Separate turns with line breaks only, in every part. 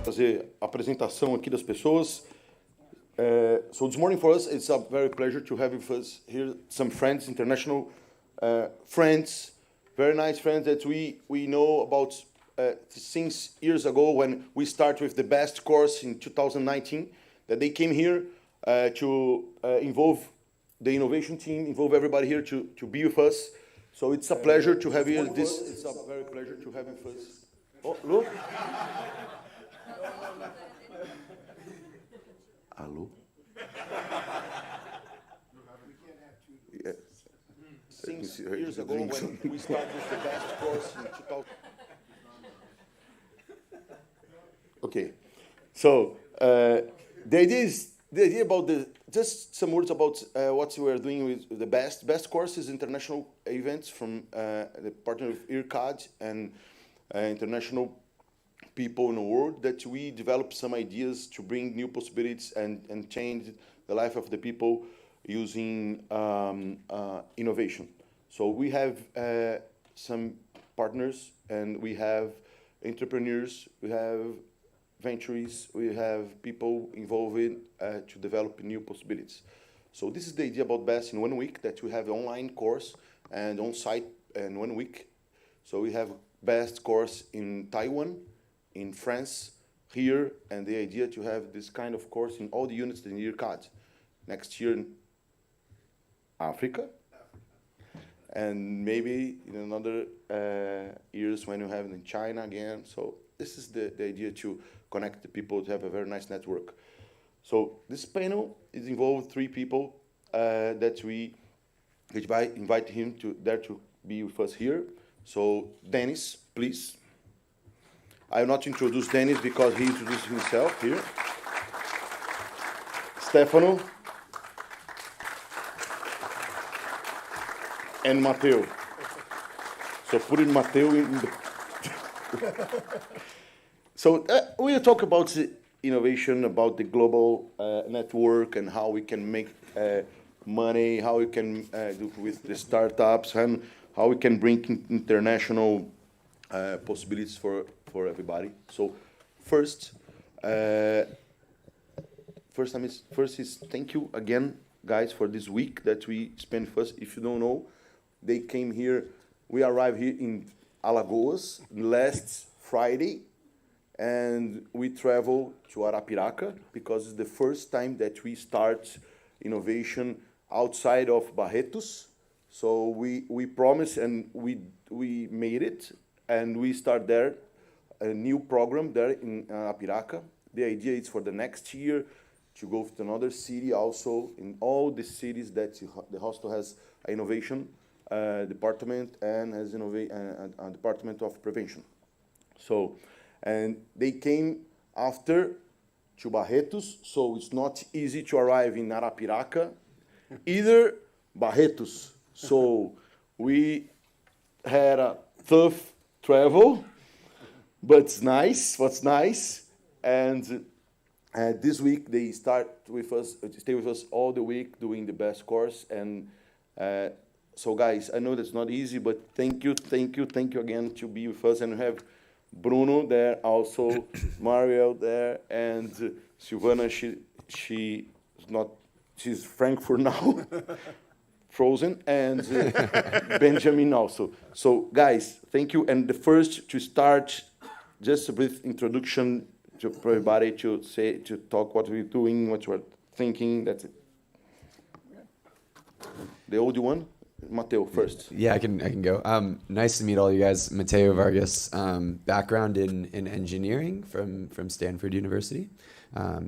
Fazer a apresentação aqui das pessoas. So this morning for us, it's a very pleasure to have with us here some friends, international friends, very nice friends that we know about since years ago when we started with the best course in 2019, that they came here to involve the innovation team, involve everybody here to be with us. So it's a pleasure to have here this. It's a very pleasure to have with us. Oh, look. Hello? Yeah. Since years ago when we started with the best course in 2000. Okay, so the idea about just some words about what we are doing with the best courses, international events from the partner of IRCAD and international people in the world, that we develop some ideas to bring new possibilities and change the life of the people using innovation. So we have some partners, and we have entrepreneurs, we have ventures, we have people involved to develop new possibilities. So this is the idea about BEST in 1 week, that we have an online course and on-site in 1 week. So we have BEST course in Taiwan, in France, here, and the idea to have this kind of course in all the units in IRCAD. Next year in Africa, and maybe in another years when you have it in China again. So this is the idea, to connect the people, to have a very nice network. So this panel is involved 3 people that we invite him to be with us here. So Dennis, please. I will not introduce Dennis because he introduced himself here. Stefano. And Mateo. So put in Mateo in the... So we'll talk about innovation, about the global network, and how we can make money, how we can do with the startups, and how we can bring international possibilities for everybody. So first is thank you again, guys, for this week that we spent first. If you don't know, they came here. We arrived here in Alagoas last Friday, and we travel to Arapiraca because it's the first time that we start innovation outside of Barretos. So we promised, and we made it, and we start there a new program there in Arapiraca. The idea is for the next year to go to another city also, in all the cities that the hostel has an innovation department and has a department of prevention. So, and they came after to Barretos, so it's not easy to arrive in Arapiraca, either Barretos. So we had a tough travel, but it's nice. What's nice, and this week they stay with us all the week doing the best course. And so, guys, I know that's not easy, but thank you again to be with us. And we have Bruno there also, Mariel there, and Silvana. She's Frankfurt now, frozen, and Benjamin also. So, guys, thank you. And the first to start, just a brief introduction to everybody, to talk what we're doing, what we're thinking. That's it. The old one, Mateo first.
Yeah, I can go. Nice to meet all you guys. Mateo, Vargas, background in engineering from Stanford University.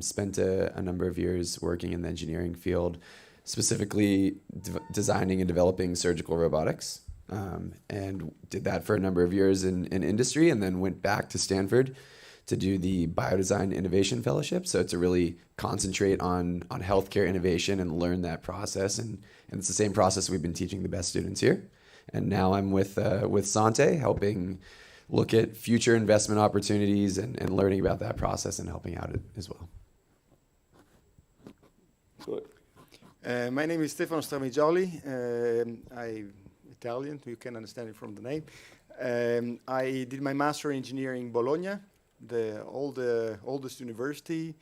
Spent a number of years working in the engineering field, specifically designing and developing surgical robotics, and did that for a number of years in industry, and then went back to Stanford to do the Biodesign Innovation Fellowship. So to really concentrate on healthcare innovation and learn that process. And it's the same process we've been teaching the best students here. And now I'm with Santé, helping look at future investment opportunities and learning about that process and helping out as well.
Good. My name is Stefano Stramigliori. I'm Italian, you can understand it from the name. I did my master in engineering in Bologna. the oldest university,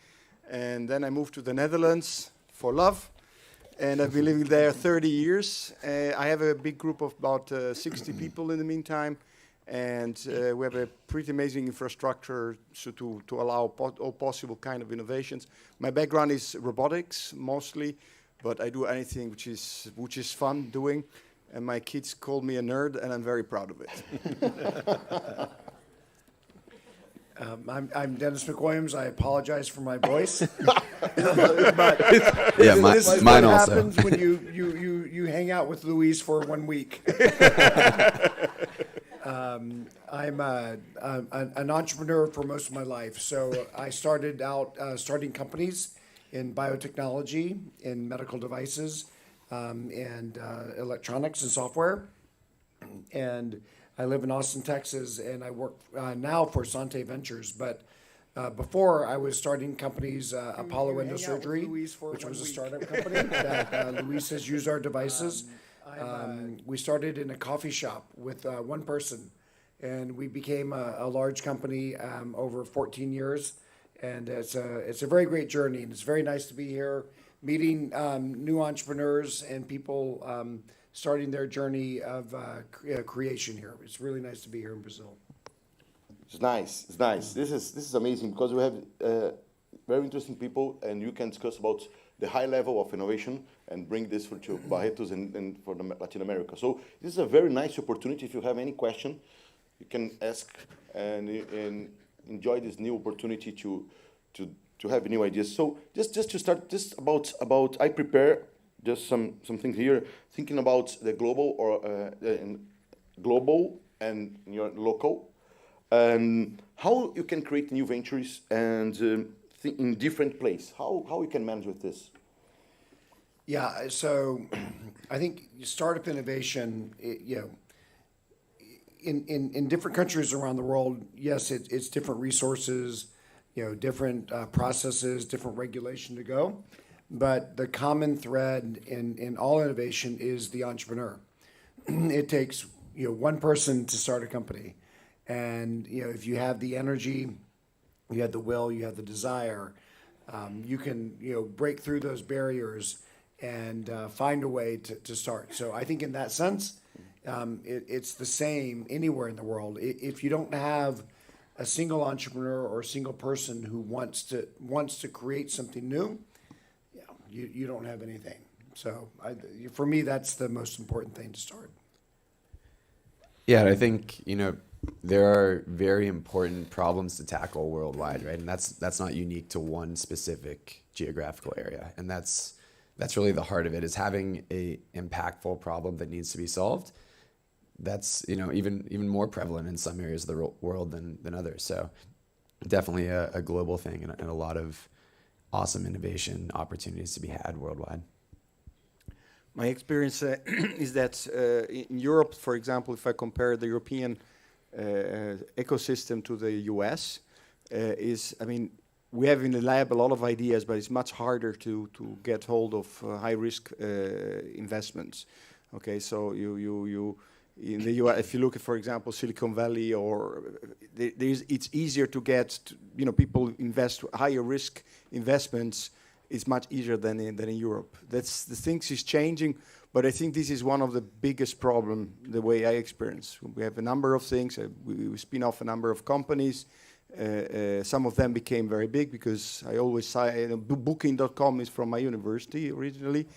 and then I moved to the Netherlands for love, and I've been living there 30 years. I have a big group of about 60 people in the meantime, and we have a pretty amazing infrastructure to allow all possible kind of innovations. My background is robotics mostly, but I do anything which is fun doing. And my kids call me a nerd, and I'm very proud of it.
I'm Dennis McWilliams. I apologize for my voice.
Yeah,
This is
mine
what
also.
happens when you hang out with Luis for 1 week. I'm an entrepreneur for most of my life. So I started out starting companies in biotechnology, in medical devices, and electronics and software. And I live in Austin, Texas, and I work now for Santé Ventures. But before, I was starting companies, Apollo Endosurgery, which was a startup company that Luis has used our devices. We started in a coffee shop with one person, and we became a large company over 14 years. And it's a very great journey, and it's very nice to be here, meeting new entrepreneurs and people starting their journey of creation here. It's really nice to be here in Brazil.
It's nice. It's nice. This is amazing because we have very interesting people, and you can discuss about the high level of innovation and bring this for to Barretos and for the Latin America. So this is a very nice opportunity. If you have any question, you can ask and enjoy this new opportunity to have new ideas. So just to start, just about I prepare just something here, thinking about the global or global and your local, and how you can create new ventures and in different places. How you can manage with this?
Yeah, so I think startup innovation, in different countries around the world, yes, it's different resources, different processes, different regulation to go. But the common thread in all innovation is the entrepreneur. It takes one person to start a company, and if you have the energy, you have the will, you have the desire, you can break through those barriers and find a way to start. So I think in that sense, it's the same anywhere in the world. If you don't have a single entrepreneur or a single person who wants to create something new, you don't have anything. So for me, that's the most important thing to start.
Yeah, I think there are very important problems to tackle worldwide, right? And that's not unique to one specific geographical area, and that's really the heart of it, is having a impactful problem that needs to be solved. That's even more prevalent in some areas of the world than others. So definitely a global thing, and a lot of awesome innovation opportunities to be had worldwide.
My experience is that in Europe, for example, if I compare the European ecosystem to the US, we have in the lab a lot of ideas, but it's much harder to get hold of high-risk investments. Okay, so you in the US, if you look at, for example, Silicon Valley, or it's easier to get people invest higher risk investments. It's much easier than in Europe. That's the things is changing, but I think this is one of the biggest problem, the way I experience. We have a number of things. We spin off a number of companies. Some of them became very big because I always say Booking.com is from my university originally,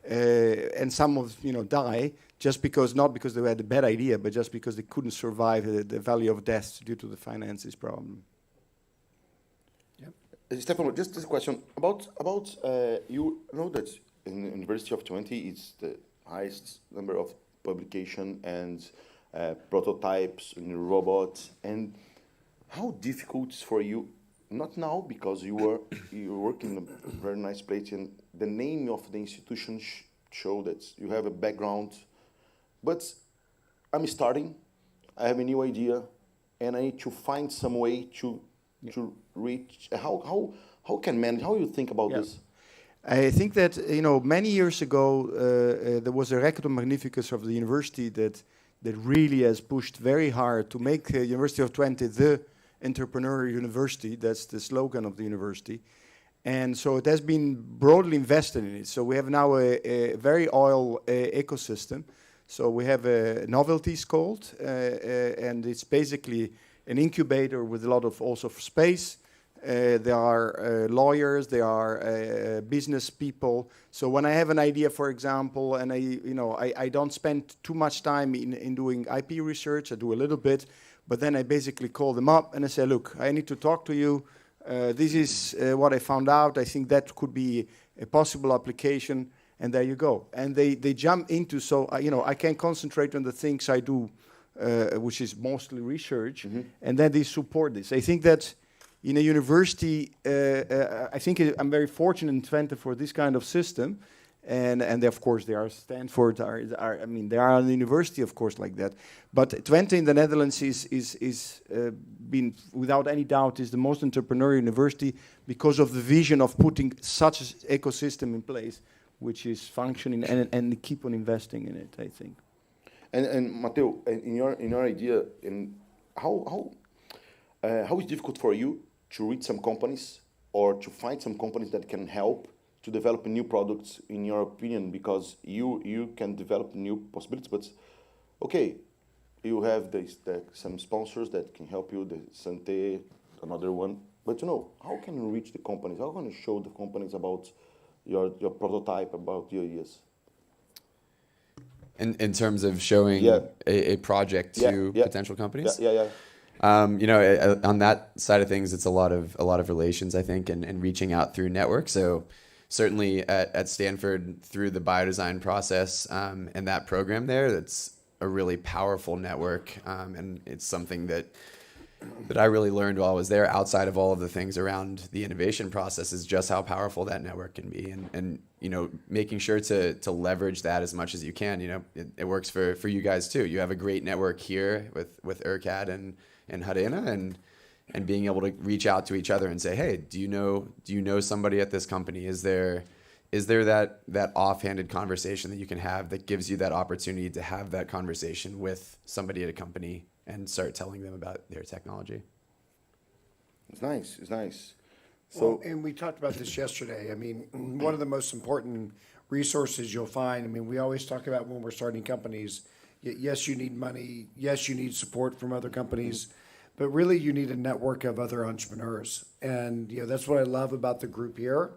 and some of die just because, not because they had a bad idea, but just because they couldn't survive the valley of death due to the finances problem.
Stefano, just this question about you know that in the University of Twente it's the highest number of publication and prototypes in robots, and how difficult is for you, not now because you work in a very nice place and the name of the institution show that you have a background, but I'm starting, I have a new idea, and I need to find some way to reach. How can manage? How you think about this?
I think that many years ago there was a Rector Magnificus of the university that really has pushed very hard to make University of Twente the entrepreneur university. That's the slogan of the university. And so it has been broadly invested in it. So we have now a very oil ecosystem. So we have novelties called, and it's basically an incubator with a lot of also space. There are lawyers, there are business people. So when I have an idea, for example, and I don't spend too much time in doing IP research. I do a little bit, but then I basically call them up and I say, look, I need to talk to you. This is what I found out. I think that could be a possible application, and there you go. And they jump into, so I can concentrate on the things I do, which is mostly research, and then they support this. I think that in a university, I think I'm very fortunate in Twente for this kind of system, and of course there are Stanford, there are a university of course like that. But Twente in the Netherlands is been without any doubt is the most entrepreneurial university because of the vision of putting such an ecosystem in place, which is functioning and keep on investing in it. I think.
And Mateo, in your idea, how is it difficult for you to reach some companies or to find some companies that can help to develop new products, in your opinion? Because you can develop new possibilities, but okay, you have some sponsors that can help you, the Santé, another one. But how can you reach the companies? How can you show the companies about your prototype, about your ideas?
In terms of showing a project to potential companies?
Yeah.
On that side of things, it's a lot of relations, I think, and reaching out through networks. So certainly at Stanford, through the biodesign process and that program there, that's a really powerful network, and it's something that I really learned while I was there, outside of all of the things around the innovation process, is just how powerful that network can be, and making sure to leverage that as much as you can. It works for you guys too. You have a great network here with ERCAD and Harena, and being able to reach out to each other and say, hey, do you know somebody at this company? Is there that offhanded conversation that you can have that gives you that opportunity to have that conversation with somebody at a company and start telling them about their technology?
It's nice.
So, and we talked about this yesterday. I mean, one of the most important resources you'll find, we always talk about when we're starting companies, yes, you need money. Yes, you need support from other companies, but really you need a network of other entrepreneurs. And, that's what I love about the group here,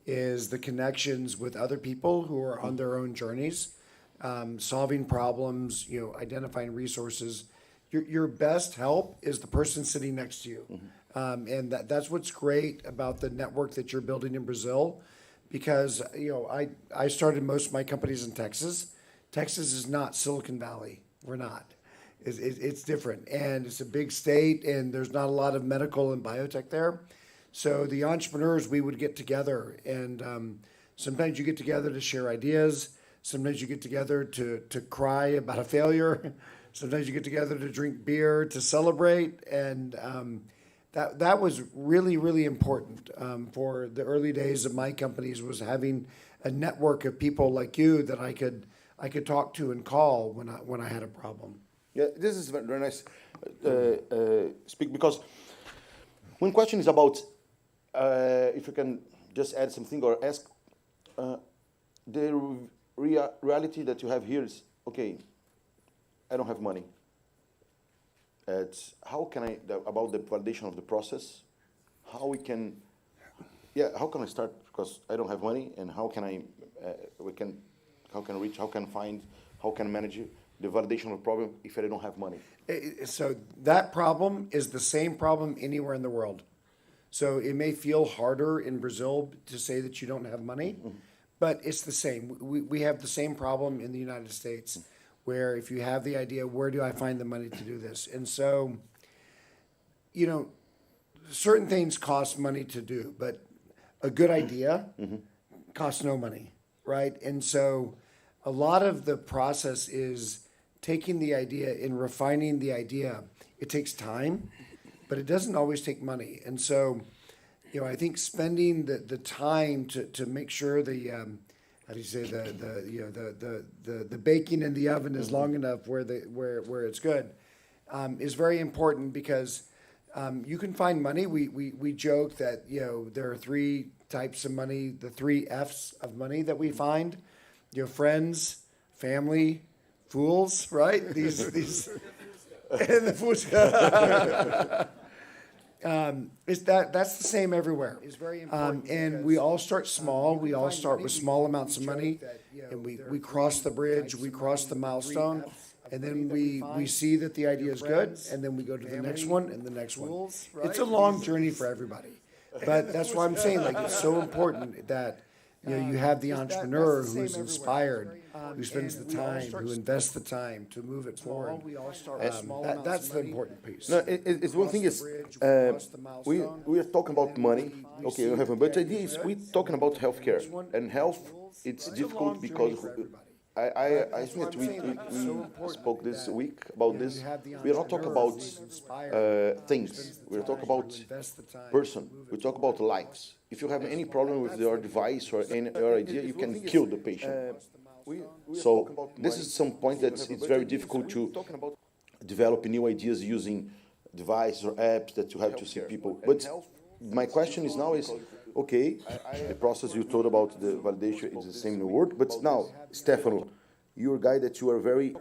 is the connections with other people who are on their own journeys, solving problems, identifying resources. Your best help is the person sitting next to you. And that's what's great about the network that you're building in Brazil, because, I started most of my companies in Texas. Texas is not Silicon Valley. We're not. It's different. And it's a big state, and there's not a lot of medical and biotech there. So the entrepreneurs, we would get together, and sometimes you get together to share ideas. Sometimes you get together to cry about a failure. Sometimes you get together to drink beer, to celebrate. And that was really, really important for the early days of my companies, was having a network of people like you that I could talk to and call when I had a problem.
Yeah, this is very nice. Speak, because one question is about if you can just add something or ask, the reality that you have here is, okay, I don't have money. How can about the validation of the process, how can I start, because I don't have money, and how can I manage the validation of the problem if I don't have money?
So that problem is the same problem anywhere in the world. So it may feel harder in Brazil to say that you don't have money, but it's the same. We have the same problem in the United States, where if you have the idea, where do I find the money to do this? And so, certain things cost money to do, but a good idea costs no money, right? And so a lot of the process is taking the idea and refining the idea. It takes time, but it doesn't always take money. And so, I think spending the time to make sure the baking in the oven is long enough where it's good is very important, because You can find money. We joke that, you know, there are three types of money, the three F's of money that we find. You know, friends, family, fools, right? These and the fools. That's the same everywhere. And we all start small. We all start with small amounts of money, and we cross the bridge, we cross the milestone, and then we see that the idea is good, and then we go to the next one and the next one. It's a long journey for everybody, but that's why I'm saying, like, it's so important that, you know, you have the entrepreneur who's inspired, who spends the time, who invests the time to move it forward. That's the important piece.
No, it's one thing is we are talking about money. Okay, we have, but the idea is we're talking about healthcare, and health. It's difficult because I think that we spoke this week about this. We are not talking about things. We are talking about person. We talk about lives. If you have any problem with your device or any your idea, you can kill the patient. So this is some point that it's very difficult to develop new ideas using devices or apps that you have to see people. But my question is now is, okay, the process you told about the validation is the same in the world, but now, Stefano, you're a guy that you are very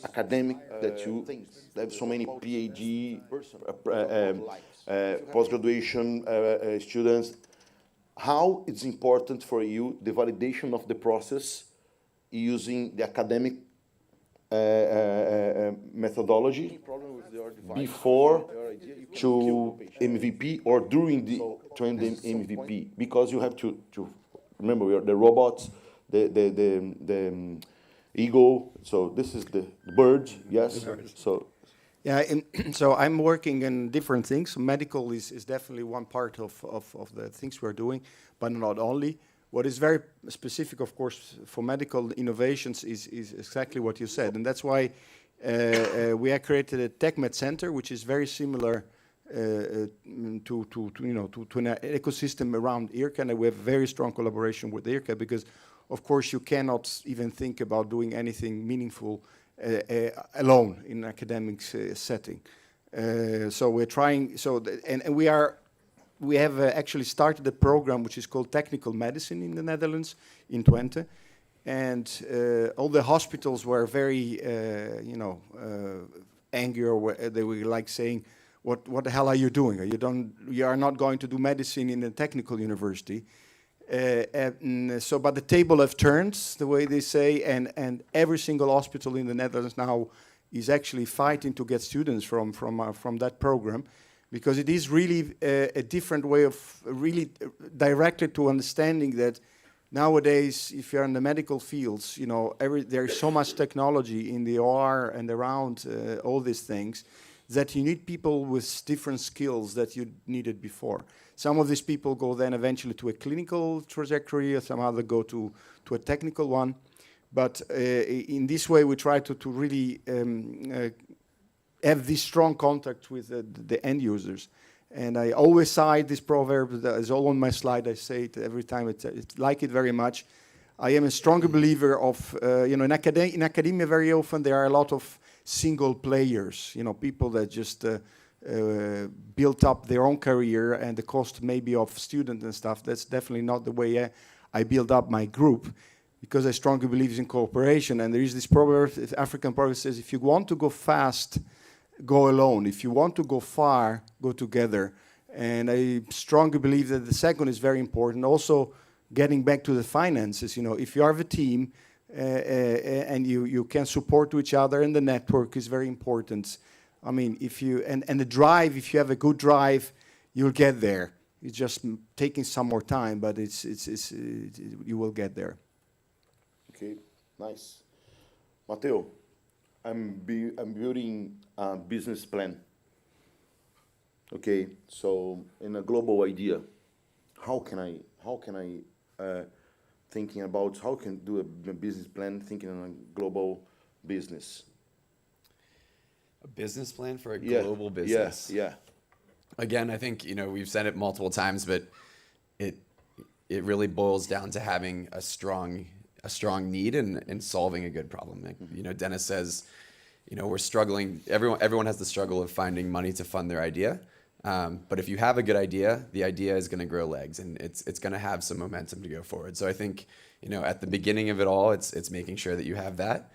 academic, that you have so many PhD, post-graduation students. How it's important for you, the validation of the process using the academic methodology before to MVP or during the MVP, because you have to remember, we are the robots, the ego. So this is the bird, yes. So
yeah, so I'm working in different things. Medical is definitely one part of the things we're doing, but not only. What is very specific, of course, for medical innovations is exactly what you said, and that's why we have created a TechMed Center, which is very similar to an ecosystem around IRCA, and we have very strong collaboration with IRCA because, of course, you cannot even think about doing anything meaningful alone in an academic setting. So we're trying. We have actually started a program which is called Technical Medicine in the Netherlands, in Twente, and all the hospitals were very, angry, or they were like saying, "What the hell are you doing? You are not going to do medicine in a technical university." But the table have turned, the way they say, and every single hospital in the Netherlands now is actually fighting to get students from that program, because it is really a different way of really directed to understanding that nowadays, if you're in the medical fields, there is so much technology in the OR and around all these things that you need people with different skills that you needed before. Some of these people go then eventually to a clinical trajectory, or some other go to a technical one. But in this way, we try to really have this strong contact with the end users. And I always cite this proverb that is all on my slide. I say it every time. I like it very much. I am a strong believer of, in academia very often there are a lot of single players, people that just built up their own career and the cost maybe of students and stuff. That's definitely not the way I build up my group, because I strongly believe in cooperation. And there is this proverb, African proverb says, if you want to go fast, go alone. If you want to go far, go together. And I strongly believe that the second is very important. Also, getting back to the finances, if you are the team and you can support each other, and the network is very important. I mean, if you and the drive, if you have a good drive, you'll get there. It's just taking some more time, but you will get there.
Okay, nice. Mateo, I'm building a business plan. Okay, so in a global idea, how can I thinking about how can do a business plan thinking on a global business?
A business plan for a global business.
Yeah.
Again, I think we've said it multiple times, but it really boils down to having a strong need and solving a good problem. Like, Dennis says, we're struggling. Everyone has the struggle of finding money to fund their idea. But if you have a good idea, the idea is going to grow legs, and it's going to have some momentum to go forward. So I think, at the beginning of it all, it's making sure that you have that.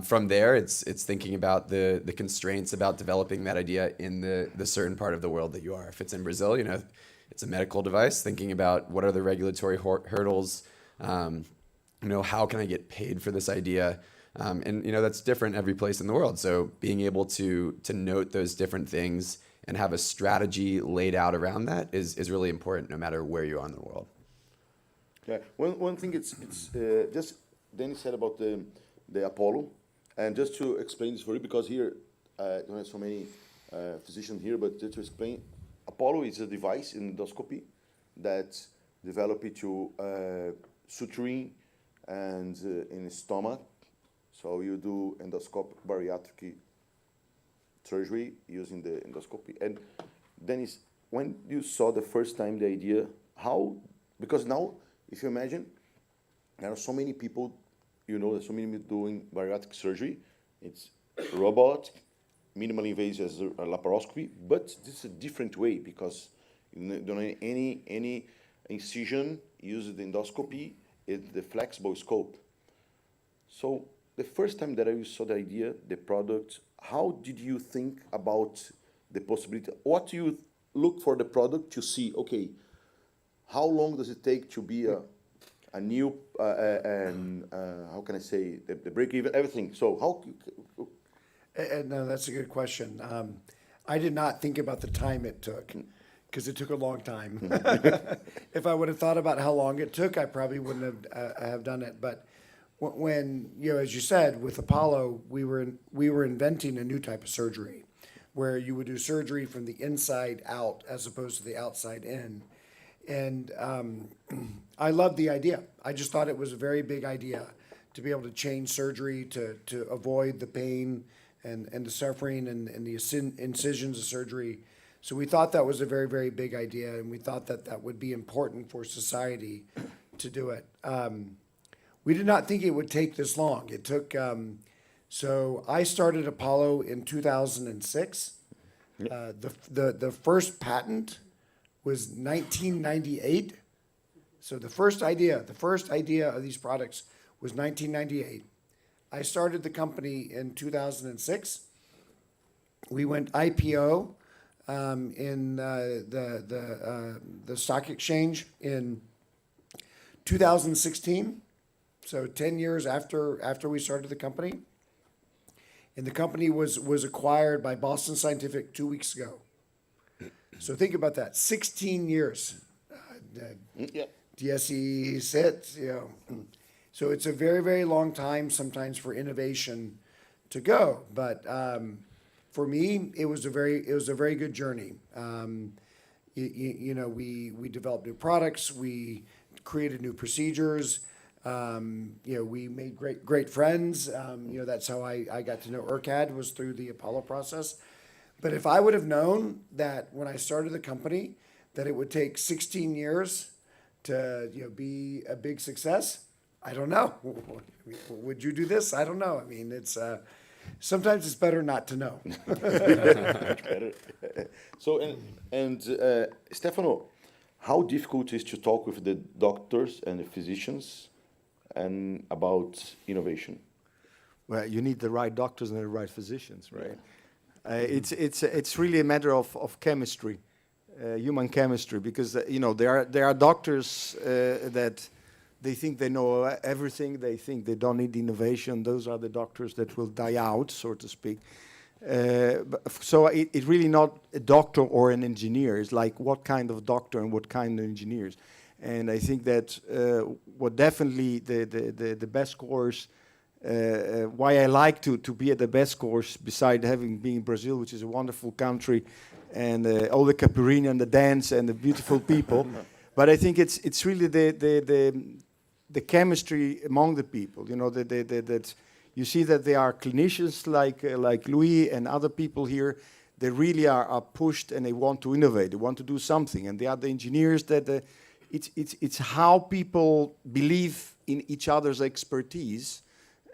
From there, it's thinking about the constraints about developing that idea in the certain part of the world that you are. If it's in Brazil, it's a medical device, thinking about what are the regulatory hurdles, how can I get paid for this idea? And that's different every place in the world. So being able to note those different things and have a strategy laid out around that is really important no matter where you are in the world.
Yeah, one thing it's just Danny said about the Apollo, and just to explain this for you, because here I don't have so many physicians here, but just to explain, Apollo is a device in endoscopy that's developed to suturing and in the stomach. So you do endoscopic bariatric surgery using the endoscopy. And Dennis, when you saw the first time the idea, because now, if you imagine, there are so many people, there's so many people doing bariatric surgery. It's robot, minimally invasive as a laparoscopy, but this is a different way because you don't need any incision, use the endoscopy, it's the flexible scope. So the first time that I saw the idea, the product, how did you think about the possibility? What do you look for the product to see, okay, how long does it take to be a new, how can I say, the break even, everything. So how?
No, that's a good question. I did not think about the time it took because it took a long time. If I would have thought about how long it took, I probably wouldn't have done it. But when, as you said, with Apollo, we were inventing a new type of surgery where you would do surgery from the inside out as opposed to the outside in. And I loved the idea. I just thought it was a very big idea to be able to change surgery to avoid the pain and the suffering and the incisions of surgery. So we thought that was a very, very big idea, and we thought that would be important for society to do it. We did not think it would take this long. It took, so I started Apollo in 2006. The first patent was 1998. So the first idea of these products was 1998. I started the company in 2006. We went IPO in the stock exchange in 2016. So 10 years after we started the company. And the company was acquired by Boston Scientific 2 weeks ago. So think about that, 16 years. DSE sits, So it's a very, very long time sometimes for innovation to go. But for me, it was a very good journey. We developed new products, we created new procedures. We made great friends. That's how I got to know Urcad, was through the Apollo process. But if I would have known that when I started the company that it would take 16 years to be a big success, I don't know. Would you do this? I don't know. I mean, it's sometimes it's better not to know.
Much better. So and Stefano, how difficult is to talk with the doctors and the physicians and about innovation?
Well, you need the right doctors and the right physicians, right? It's really a matter of chemistry, human chemistry, because there are doctors that they think they know everything. They think they don't need innovation. Those are the doctors that will die out, so to speak. So it's really not a doctor or an engineer. It's like what kind of doctor and what kind of engineers. And I think that what definitely the best course, why I like to be at the best course, beside having been in Brazil, which is a wonderful country, and all the caipirinha and the dance and the beautiful people. But I think it's really the chemistry among the people. That you see that they are clinicians like Louis and other people here. They really are pushed and they want to innovate. They want to do something, and they are the engineers that. It's how people believe in each other's expertise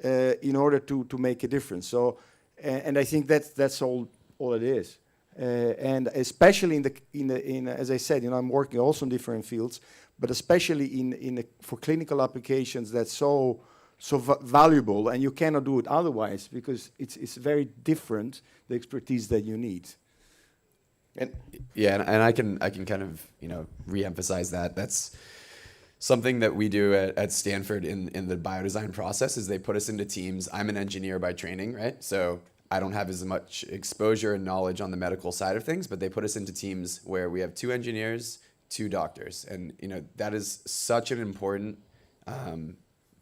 in order to make a difference. So, and I think that's all it is. And especially in as I said, I'm working also in different fields, but especially for clinical applications, that's so valuable, and you cannot do it otherwise because it's very different, the expertise that you need.
And yeah, and I can kind of re-emphasize that. That's something that we do at Stanford in the biodesign process. Is they put us into teams. I'm an engineer by training, right? So I don't have as much exposure and knowledge on the medical side of things, but they put us into teams where we have 2 engineers, 2 doctors, and that is such an important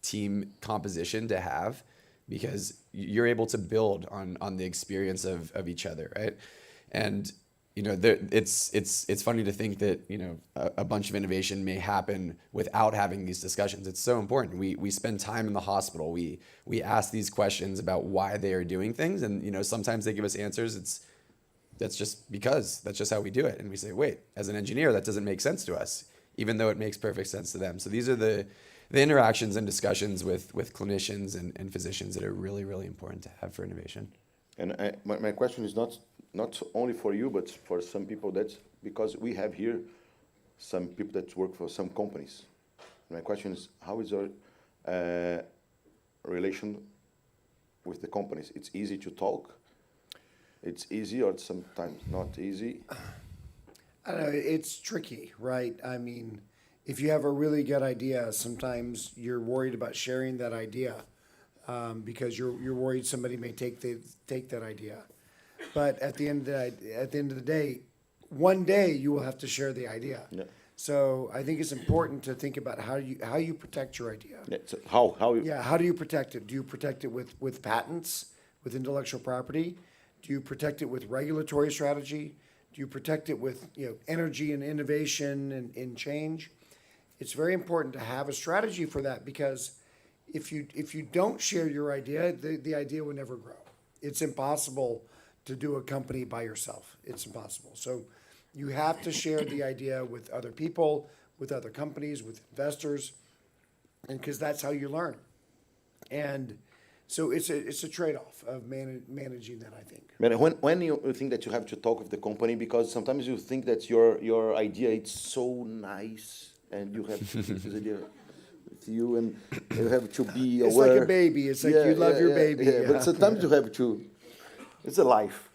team composition to have, because you're able to build on the experience of each other, right? And it's funny to think that a bunch of innovation may happen without having these discussions. It's so important. We spend time in the hospital. We ask these questions about why they are doing things, and sometimes they give us answers. That's just how we do it. And we say, wait, as an engineer, that doesn't make sense to us, even though it makes perfect sense to them. So these are the interactions and discussions with clinicians and physicians that are really, really important to have for innovation.
And my question is not only for you, but for some people. That's because we have here some people that work for some companies. My question is, how is your relation with the companies? It's easy to talk. It's easy, or sometimes not easy.
I don't know. It's tricky, right? I mean, if you have a really good idea, sometimes you're worried about sharing that idea because you're worried somebody may take that idea. But at the end of the day, one day you will have to share the idea.
Yeah.
So I think it's important to think about how you protect your idea.
Yeah, so how you?
Yeah, how do you protect it? Do you protect it with patents, with intellectual property? Do you protect it with regulatory strategy? Do you protect it with energy and innovation and change? It's very important to have a strategy for that, because if you don't share your idea, the idea will never grow. It's impossible to do a company by yourself. It's impossible. So you have to share the idea with other people, with other companies, with investors, and because that's how you learn. And so it's a trade-off of managing that, I think.
But when you think that you have to talk with the company, because sometimes you think that your idea it's so nice, and you have to keep this idea with you, and you have to be aware.
It's like a baby. It's like you love your baby.
Yeah. But sometimes you have to. It's a life.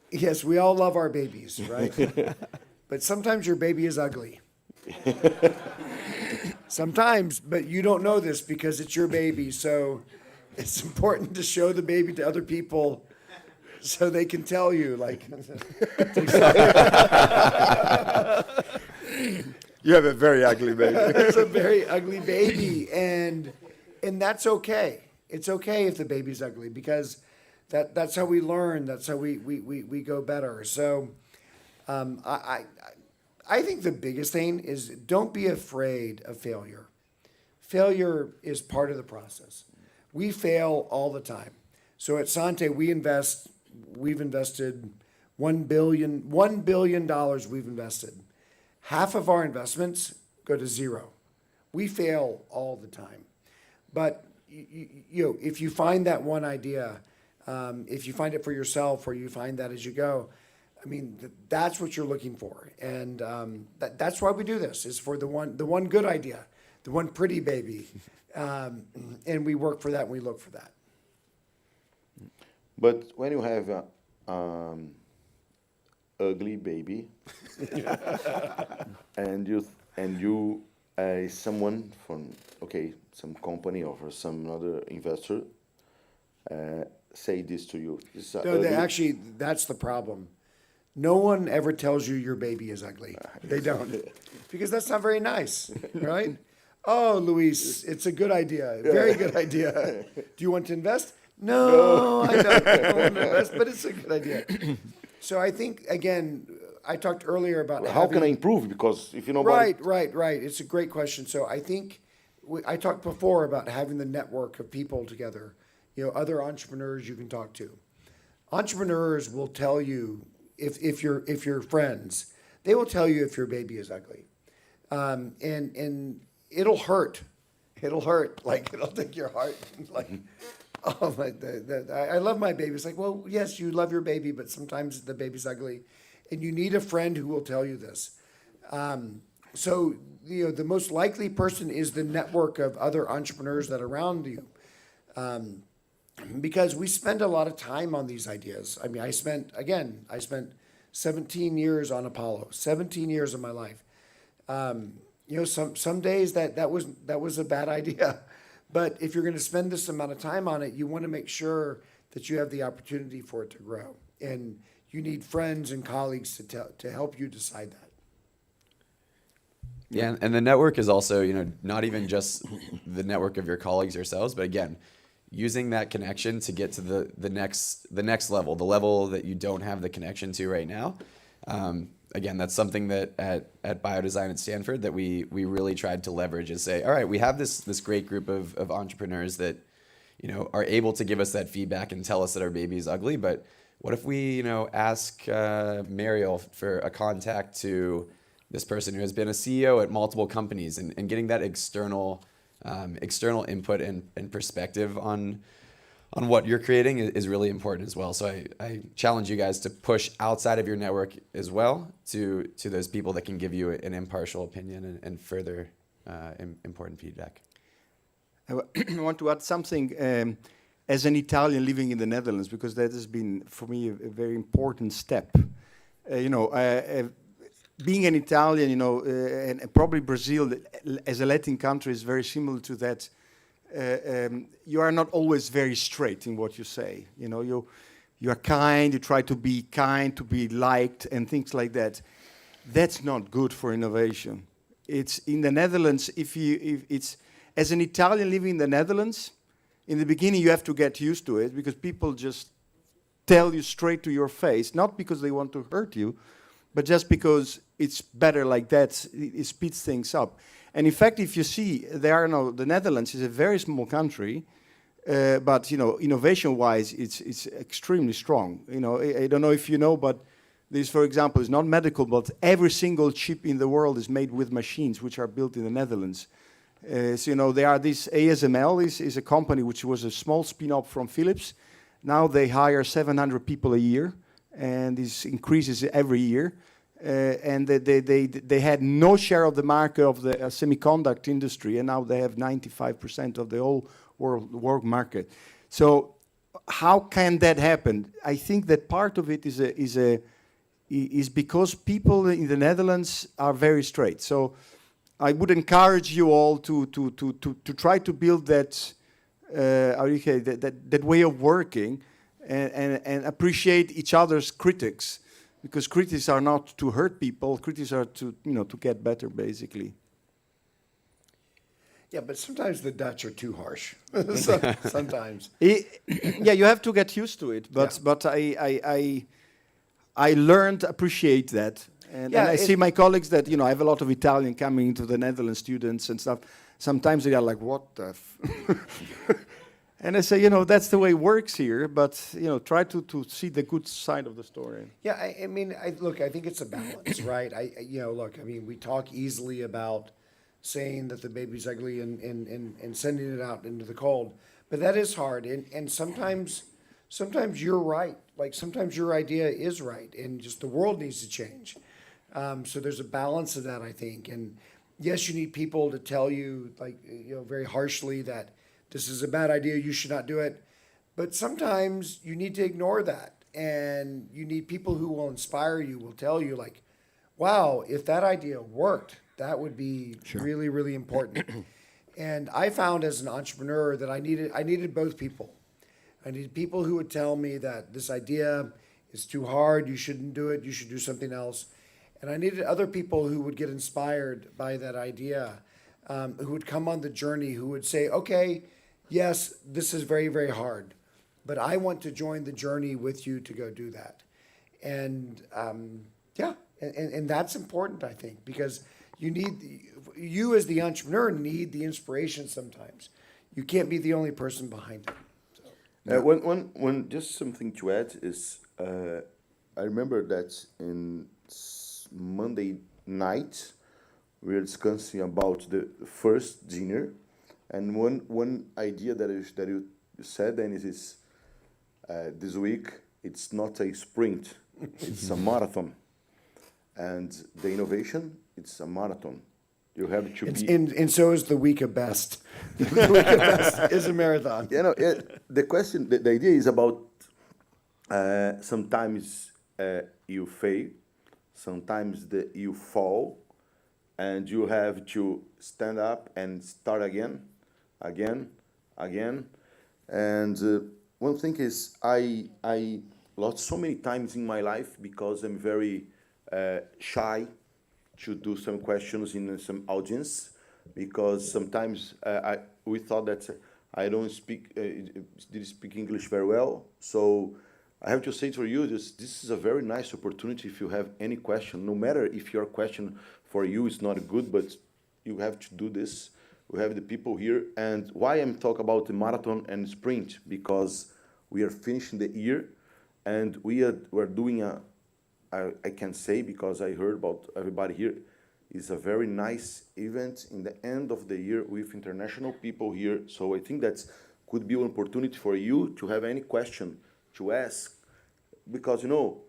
Yes, we all love our babies, right? But sometimes your baby is ugly. Sometimes, but you don't know this because it's your baby. So it's important to show the baby to other people so they can tell you, like.
You have a very ugly baby.
It's a very ugly baby, and that's okay. It's okay if the baby's ugly, because that's how we learn. That's how we go better. So I think the biggest thing is don't be afraid of failure. Failure is part of the process. We fail all the time. So at Santé, we've invested $1 billion we've invested. Half of our investments go to zero. We fail all the time. But if you find that one idea, if you find it for yourself, or you find that as you go, I mean, that's what you're looking for. And that's why we do this, is for the one good idea, the one pretty baby. And we work for that, and we look for that.
But when you have an ugly baby, and you someone from some company or some other investor say this to you.
Actually, that's the problem. No one ever tells you your baby is ugly. They don't, because that's not very nice, right? Oh, Luis, it's a good idea, very good idea. Do you want to invest? No. I don't want to invest, but it's a good idea. So I think, again, I talked earlier about
how can I improve? Because if you know
right. It's a great question. So I think I talked before about having the network of people together, other entrepreneurs you can talk to. Entrepreneurs will tell you, if you're friends, they will tell you if your baby is ugly, and it'll hurt. It'll hurt. Like, it'll take your heart. Like, Oh, I love my baby. It's like, well, yes, you love your baby, but sometimes the baby's ugly, and you need a friend who will tell you this. So, the most likely person is the network of other entrepreneurs that are around you. Because we spend a lot of time on these ideas. I mean, I spent 17 years on Apollo, 17 years of my life. Some days that was a bad idea. But if you're going to spend this amount of time on it, you want to make sure that you have the opportunity for it to grow. And you need friends and colleagues to help you decide that.
Yeah, and the network is also, not even just the network of your colleagues yourselves, but again, using that connection to get to the next level, the level that you don't have the connection to right now. Again, that's something that at Biodesign at Stanford that we really tried to leverage is say, all right, we have this great group of entrepreneurs that, are able to give us that feedback and tell us that our baby is ugly. But what if we, ask Mariel for a contact to this person who has been a CEO at multiple companies and getting that external input and perspective on what you're creating is really important as well. So I challenge you guys to push outside of your network as well to those people that can give you an impartial opinion and further important feedback.
I want to add something as an Italian living in the Netherlands, because that has been, for me, a very important step. Being an Italian, and probably Brazil as a Latin country is very similar to that. You are not always very straight in what you say. You are kind. You try to be kind, to be liked, and things like that. That's not good for innovation. It's in the Netherlands. If it's as an Italian living in the Netherlands, in the beginning you have to get used to it, because people just tell you straight to your face, not because they want to hurt you, but just because it's better like that. It speeds things up. And in fact, if you see, the Netherlands is a very small country, but innovation-wise, it's extremely strong. I don't know if you know, but this, for example, is not medical, but every single chip in the world is made with machines which are built in the Netherlands. There are this ASML is a company which was a small spin-off from Philips. Now they hire 700 people a year, and this increases every year. And they had no share of the market of the semiconductor industry, and now they have 95% of the whole world market. So how can that happen? I think that part of it is because people in the Netherlands are very straight. So I would encourage you all to try to build that that way of working and appreciate each other's critics. Because critics are not to hurt people. Critics are to get better, basically.
Yeah, but sometimes the Dutch are too harsh. Sometimes.
Yeah, you have to get used to it. But I learned to appreciate that, and I see my colleagues that I have a lot of Italian coming into the Netherlands, students and stuff. Sometimes they are like, "What the?" And I say, that's the way it works here, but, try to see the good side of the story.
Yeah, I think it's a balance, right? We talk easily about saying that the baby's ugly and sending it out into the cold, but that is hard. And sometimes you're right. Like, sometimes your idea is right, and just the world needs to change. So there's a balance of that, I think. And yes, you need people to tell you, very harshly that this is a bad idea, you should not do it. But sometimes you need to ignore that. And you need people who will inspire you, will tell you, like, wow, if that idea worked, that would be really, really important. And I found as an entrepreneur that I needed both people. I needed people who would tell me that this idea is too hard, you shouldn't do it, you should do something else. And I needed other people who would get inspired by that idea, who would come on the journey, who would say, okay, yes, this is very, very hard, but I want to join the journey with you to go do that. And and that's important, I think, because you as the entrepreneur need the inspiration sometimes. You can't be the only person behind it. So.
One just something to add is I remember that in Monday night we were discussing about the first dinner. And one idea that said, and it is this week. It's not a sprint; it's a marathon. And the innovation, it's a marathon. You have to be.
And so is the week of best. The week of best is a marathon.
You know, the question, the idea is about sometimes you fail, sometimes you fall, and you have to stand up and start again. And one thing is, I lost so many times in my life because I'm very shy to do some questions in some audience, because sometimes we thought that I don't did speak English very well. So I have to say to you, this is a very nice opportunity if you have any question, no matter if your question for you is not good, but you have to do this. We have the people here. And why I'm talking about the marathon and sprint, because we are finishing the year, and we're doing I can say, because I heard about everybody here, is a very nice event in the end of the year with international people here. So I think that could be an opportunity for you to have any question to ask, because, you know,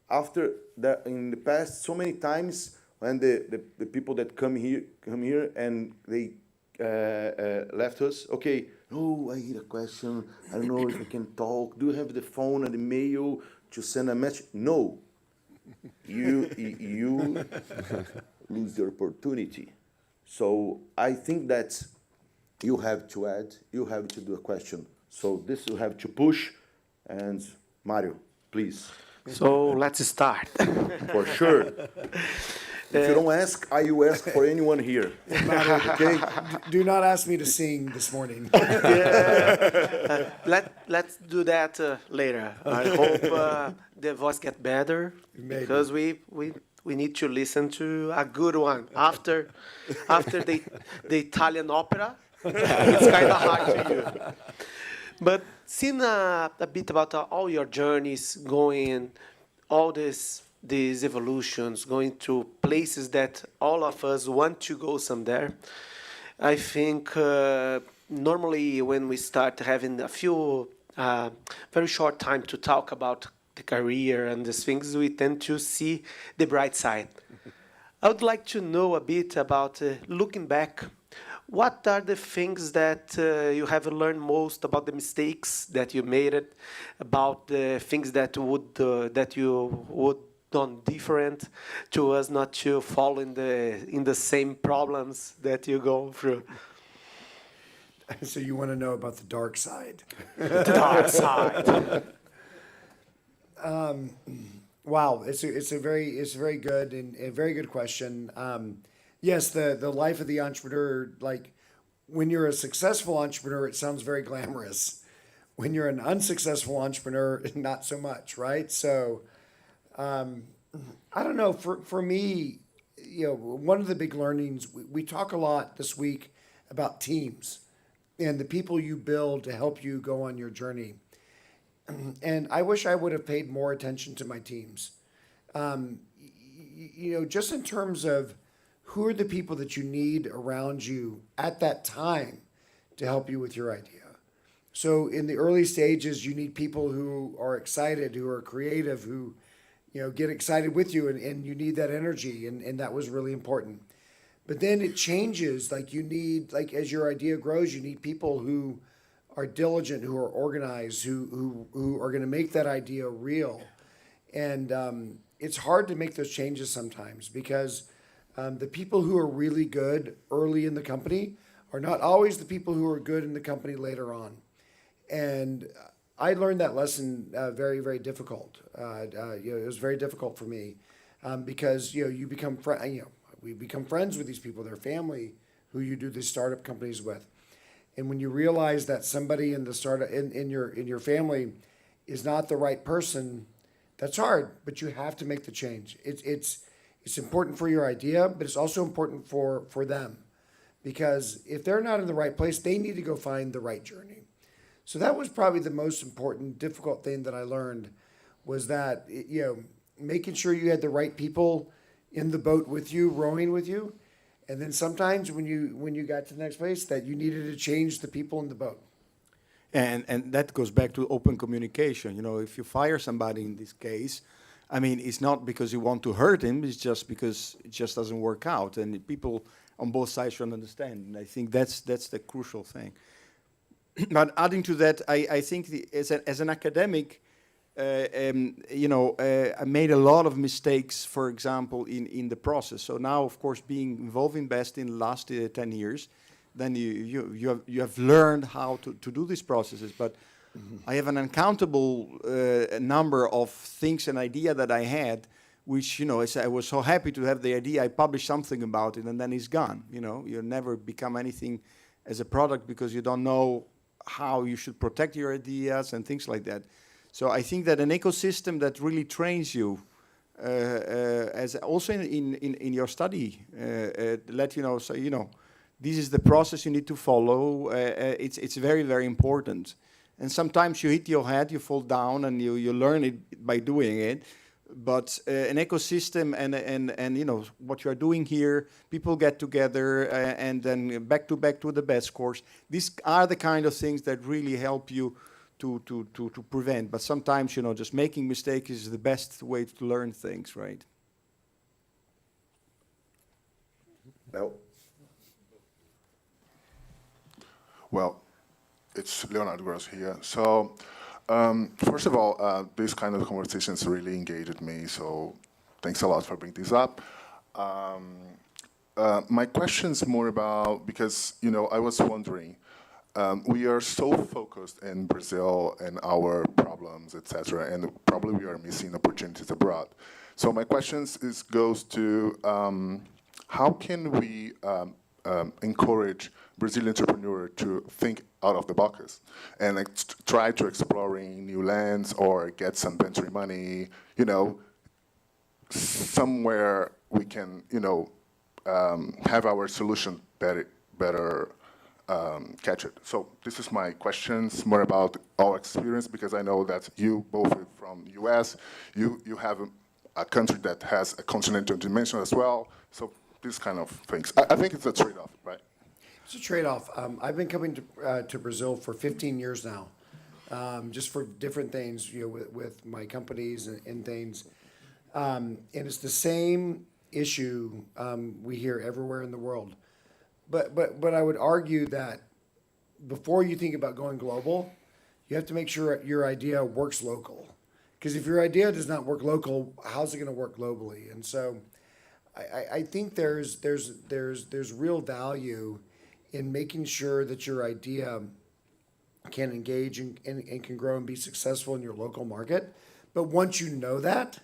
after that, in the past, so many times when the people that come here and they left us, okay, oh, I need a question, I don't know if I can talk, do you have the phone and the mail to send a message? No. You lose the opportunity. So I think that you have to add, you have to do a question. So this you have to push. And Mario, please.
So let's start.
For sure. If you don't ask, I will ask for anyone here. Okay?
Do not ask me to sing this morning.
Let's do that later. I hope the voice get better.
Maybe.
Because we need to listen to a good one after the Italian opera. It's kind of hard to you. But seeing a bit about all your journeys, going all these evolutions, going to places that all of us want to go someday. I think normally when we start having a few very short time to talk about the career and these things, we tend to see the bright side. I would like to know a bit about looking back. What are the things that you have learned most about the mistakes that you made, about the things that you would done different to us not to fall in the same problems that you go through?
So you want to know about the dark side?
The dark side.
Wow, it's a very good and a very good question. Yes, the life of the entrepreneur, like when you're a successful entrepreneur, it sounds very glamorous. When you're an unsuccessful entrepreneur, not so much, right? So, I don't know. For me, you know, one of the big learnings, we talk a lot this week about teams and the people you build to help you go on your journey. And I wish I would have paid more attention to my teams. You know, just in terms of who are the people that you need around you at that time to help you with your idea. So in the early stages, you need people who are excited, who are creative, who, you know, get excited with you, and you need that energy, and that was really important. But then it changes, like you need, like as your idea grows, you need people who are diligent, who are organized, who are going to make that idea real. And it's hard to make those changes sometimes because the people who are really good early in the company are not always the people who are good in the company later on. And I learned that lesson very, very difficult. You know, it was very difficult for me because, you know, you become we become friends with these people, their family, who you do these startup companies with. And when you realize that somebody in the startup in your family is not the right person, that's hard. But you have to make the change. It's important for your idea, but it's also important for them, because if they're not in the right place, they need to go find the right journey. So that was probably the most important, difficult thing that I learned, was that, you know, making sure you had the right people in the boat with you, rowing with you, and then sometimes when you got to the next place, that you needed to change the people in the boat.
And that goes back to open communication. You know, if you fire somebody in this case, I mean, it's not because you want to hurt him, it's just because it just doesn't work out. And people on both sides should understand. And I think that's the crucial thing. But adding to that, I think as an academic, you know, I made a lot of mistakes, for example, in the process. So now, of course, being involved in BEST in the last 10 years, then you have learned how to do these processes. But I have an uncountable number of things and idea that I had, which, you know, I was so happy to have the idea, I published something about it, and then it's gone. You know, you never become anything as a product because you don't know how you should protect your ideas and things like that. So I think that an ecosystem that really trains you, as also in your study, let you know, so you know, this is the process you need to follow. It's very, very important. And sometimes you hit your head, you fall down, and you learn it by doing it. But an ecosystem and you know what you are doing here, people get together and then back to the best course. These are the kind of things that really help you to prevent. But sometimes, you know, just making mistakes is the best way to learn things, right?
No.
Well, it's Leonard Gross here. So, first of all, this kind of conversations really engaged me, so thanks a lot for bringing this up. My question's more about, because, you know, I was wondering, we are so focused in Brazil and our problems, etc., and probably we are missing opportunities abroad. So my question goes to how can we encourage Brazilian entrepreneurs to think out of the box and like, try to exploring new lands or get some venture money, you know, somewhere we can, you know, have our solution better catch it. So this is my questions, more about our experience, because I know that you both are from US, you have a country that has a continental dimension as well, so these kind of things. I think it's a trade-off, right?
It's a trade-off. I've been coming to Brazil for 15 years now, just for different things, you know, with my companies and things. And it's the same issue we hear everywhere in the world. But I would argue that before you think about going global, you have to make sure your idea works local. Because if your idea does not work local, how's it going to work globally? And so I think there's real value in making sure that your idea can engage and can grow and be successful in your local market. But once you know that,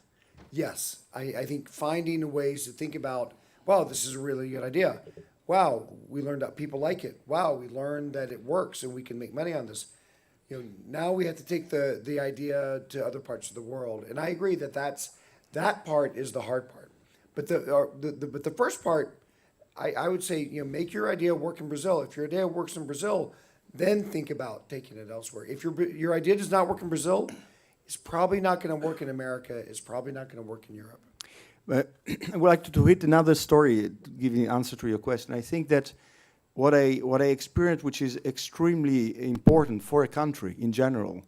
yes, I think finding ways to think about, wow, this is a really good idea. Wow, we learned that people like it. Wow, we learned that it works and we can make money on this. You know, now we have to take the idea to other parts of the world. And I agree that part is the hard part. But the first part, I would say, you know, make your idea work in Brazil. If your idea works in Brazil, then think about taking it elsewhere. If your idea does not work in Brazil, it's probably not going to work in America. It's probably not going to work in Europe.
But I would like to hit another story, to give you an answer to your question. I think that what I experienced, which is extremely important for a country in general,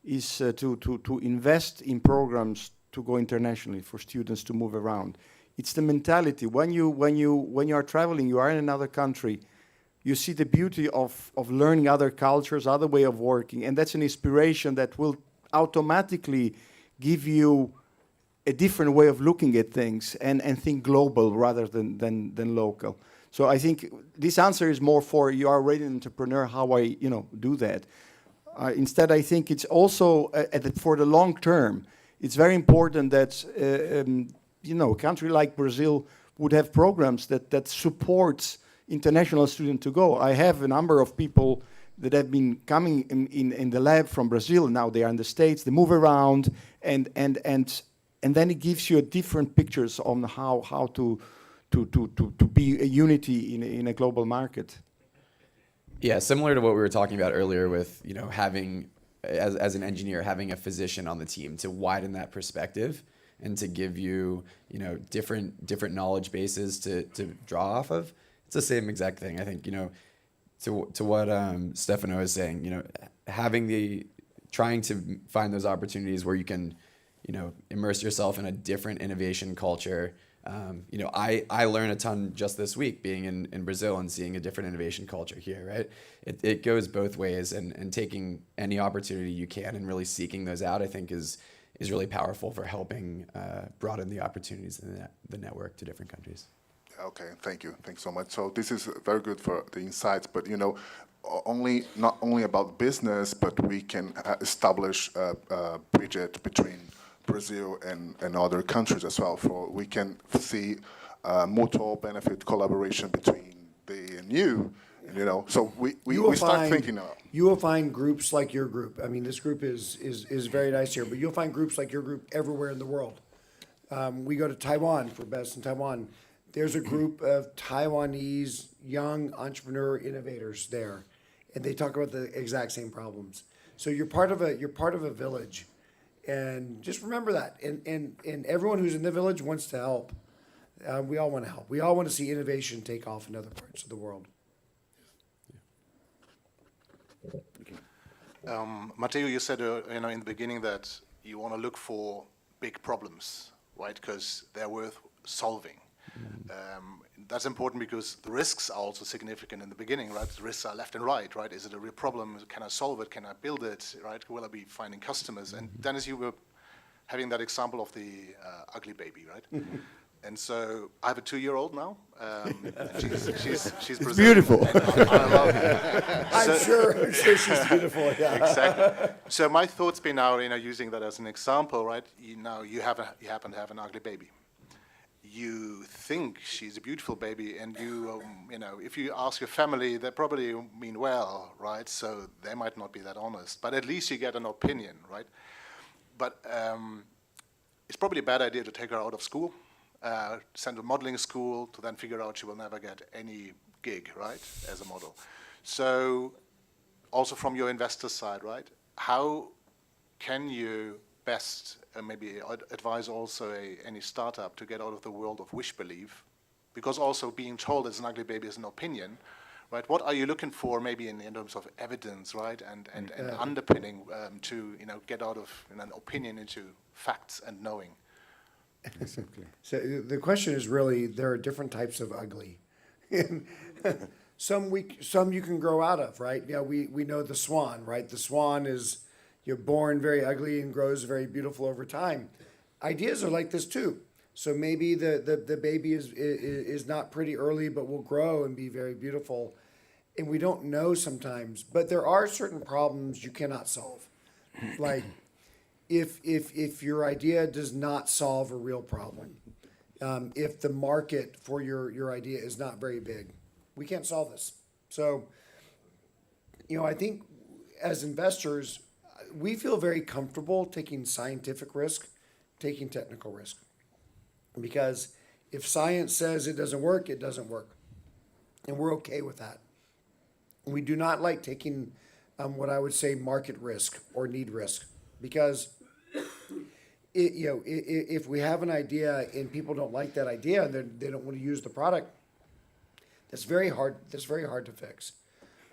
is to invest in programs to go internationally for students to move around. It's the mentality. When you are traveling, you are in another country, you see the beauty of learning other cultures, other way of working, and that's an inspiration that will automatically give you a different way of looking at things and think global rather than local. So I think this answer is more for you are already an entrepreneur, how I do that. Instead, I think it's also for the long term. It's very important that a country like Brazil would have programs that supports international students to go. I have a number of people that have been coming in the lab from Brazil. Now they are in the States. They move around, and then it gives you a different pictures on how to be a unity in a global market.
Yeah, similar to what we were talking about earlier with, having, as an engineer, having a physician on the team to widen that perspective and to give you, different knowledge bases to draw off of. It's the same exact thing. I think, to what Stefano is saying, trying to find those opportunities where you can, immerse yourself in a different innovation culture. I learned a ton just this week being in Brazil and seeing a different innovation culture here, right? It goes both ways, and taking any opportunity you can and really seeking those out, I think is really powerful for helping broaden the opportunities in the network to different countries.
Okay, thank you. Thanks so much. So this is very good for the insights, but not only about business, but we can establish a bridge between Brazil and other countries as well. For we can see mutual benefit collaboration between they and you. So we start thinking now.
You will find groups like your group. I mean, this group is very nice here, but you'll find groups like your group everywhere in the world. We go to Taiwan for Best in Taiwan. There's a group of Taiwanese young entrepreneur innovators there, and they talk about the exact same problems. So you're part of a village, and just remember that. And everyone who's in the village wants to help. We all want to help. We all want to see innovation take off in other parts of the world.
Mateo, you said in the beginning that you want to look for big problems, right? Because they're worth solving. That's important because the risks are also significant in the beginning, right? The risks are left and right? Is it a real problem? Can I solve it? Can I build it, right? Will I be finding customers? And Dennis, you were having that example of the ugly baby, right? And so I have a 2-year-old now. She's
it's beautiful.
I love her.
I'm sure she's beautiful. Yeah.
Exactly. So my thoughts been now, using that as an example, right? You happen to have an ugly baby. You think she's a beautiful baby, and if you ask your family, they probably mean well, right? So they might not be that honest, but at least you get an opinion, right? But it's probably a bad idea to take her out of school, send her to modeling school, to then figure out she will never get any gig, right, as a model. So also from your investor side, right, how can you best maybe advise also any startup to get out of the world of wish belief? Because also being told it's an ugly baby is an opinion, right? What are you looking for maybe in terms of evidence, right, and underpinning to get out of an opinion into facts and knowing?
Exactly. So the question is really, there are different types of ugly. Some you can grow out of, right? Yeah, we know the swan, right? The swan is, you're born very ugly and grows very beautiful over time. Ideas are like this too. So maybe the baby is not pretty early, but will grow and be very beautiful. And we don't know sometimes, but there are certain problems you cannot solve. Like if your idea does not solve a real problem, if the market for your idea is not very big, we can't solve this. So, I think as investors, we feel very comfortable taking scientific risk, taking technical risk. Because if science says it doesn't work, it doesn't work. And we're okay with that. We do not like taking what I would say market risk or need risk. Because if we have an idea and people don't like that idea and they don't want to use the product, that's very hard to fix.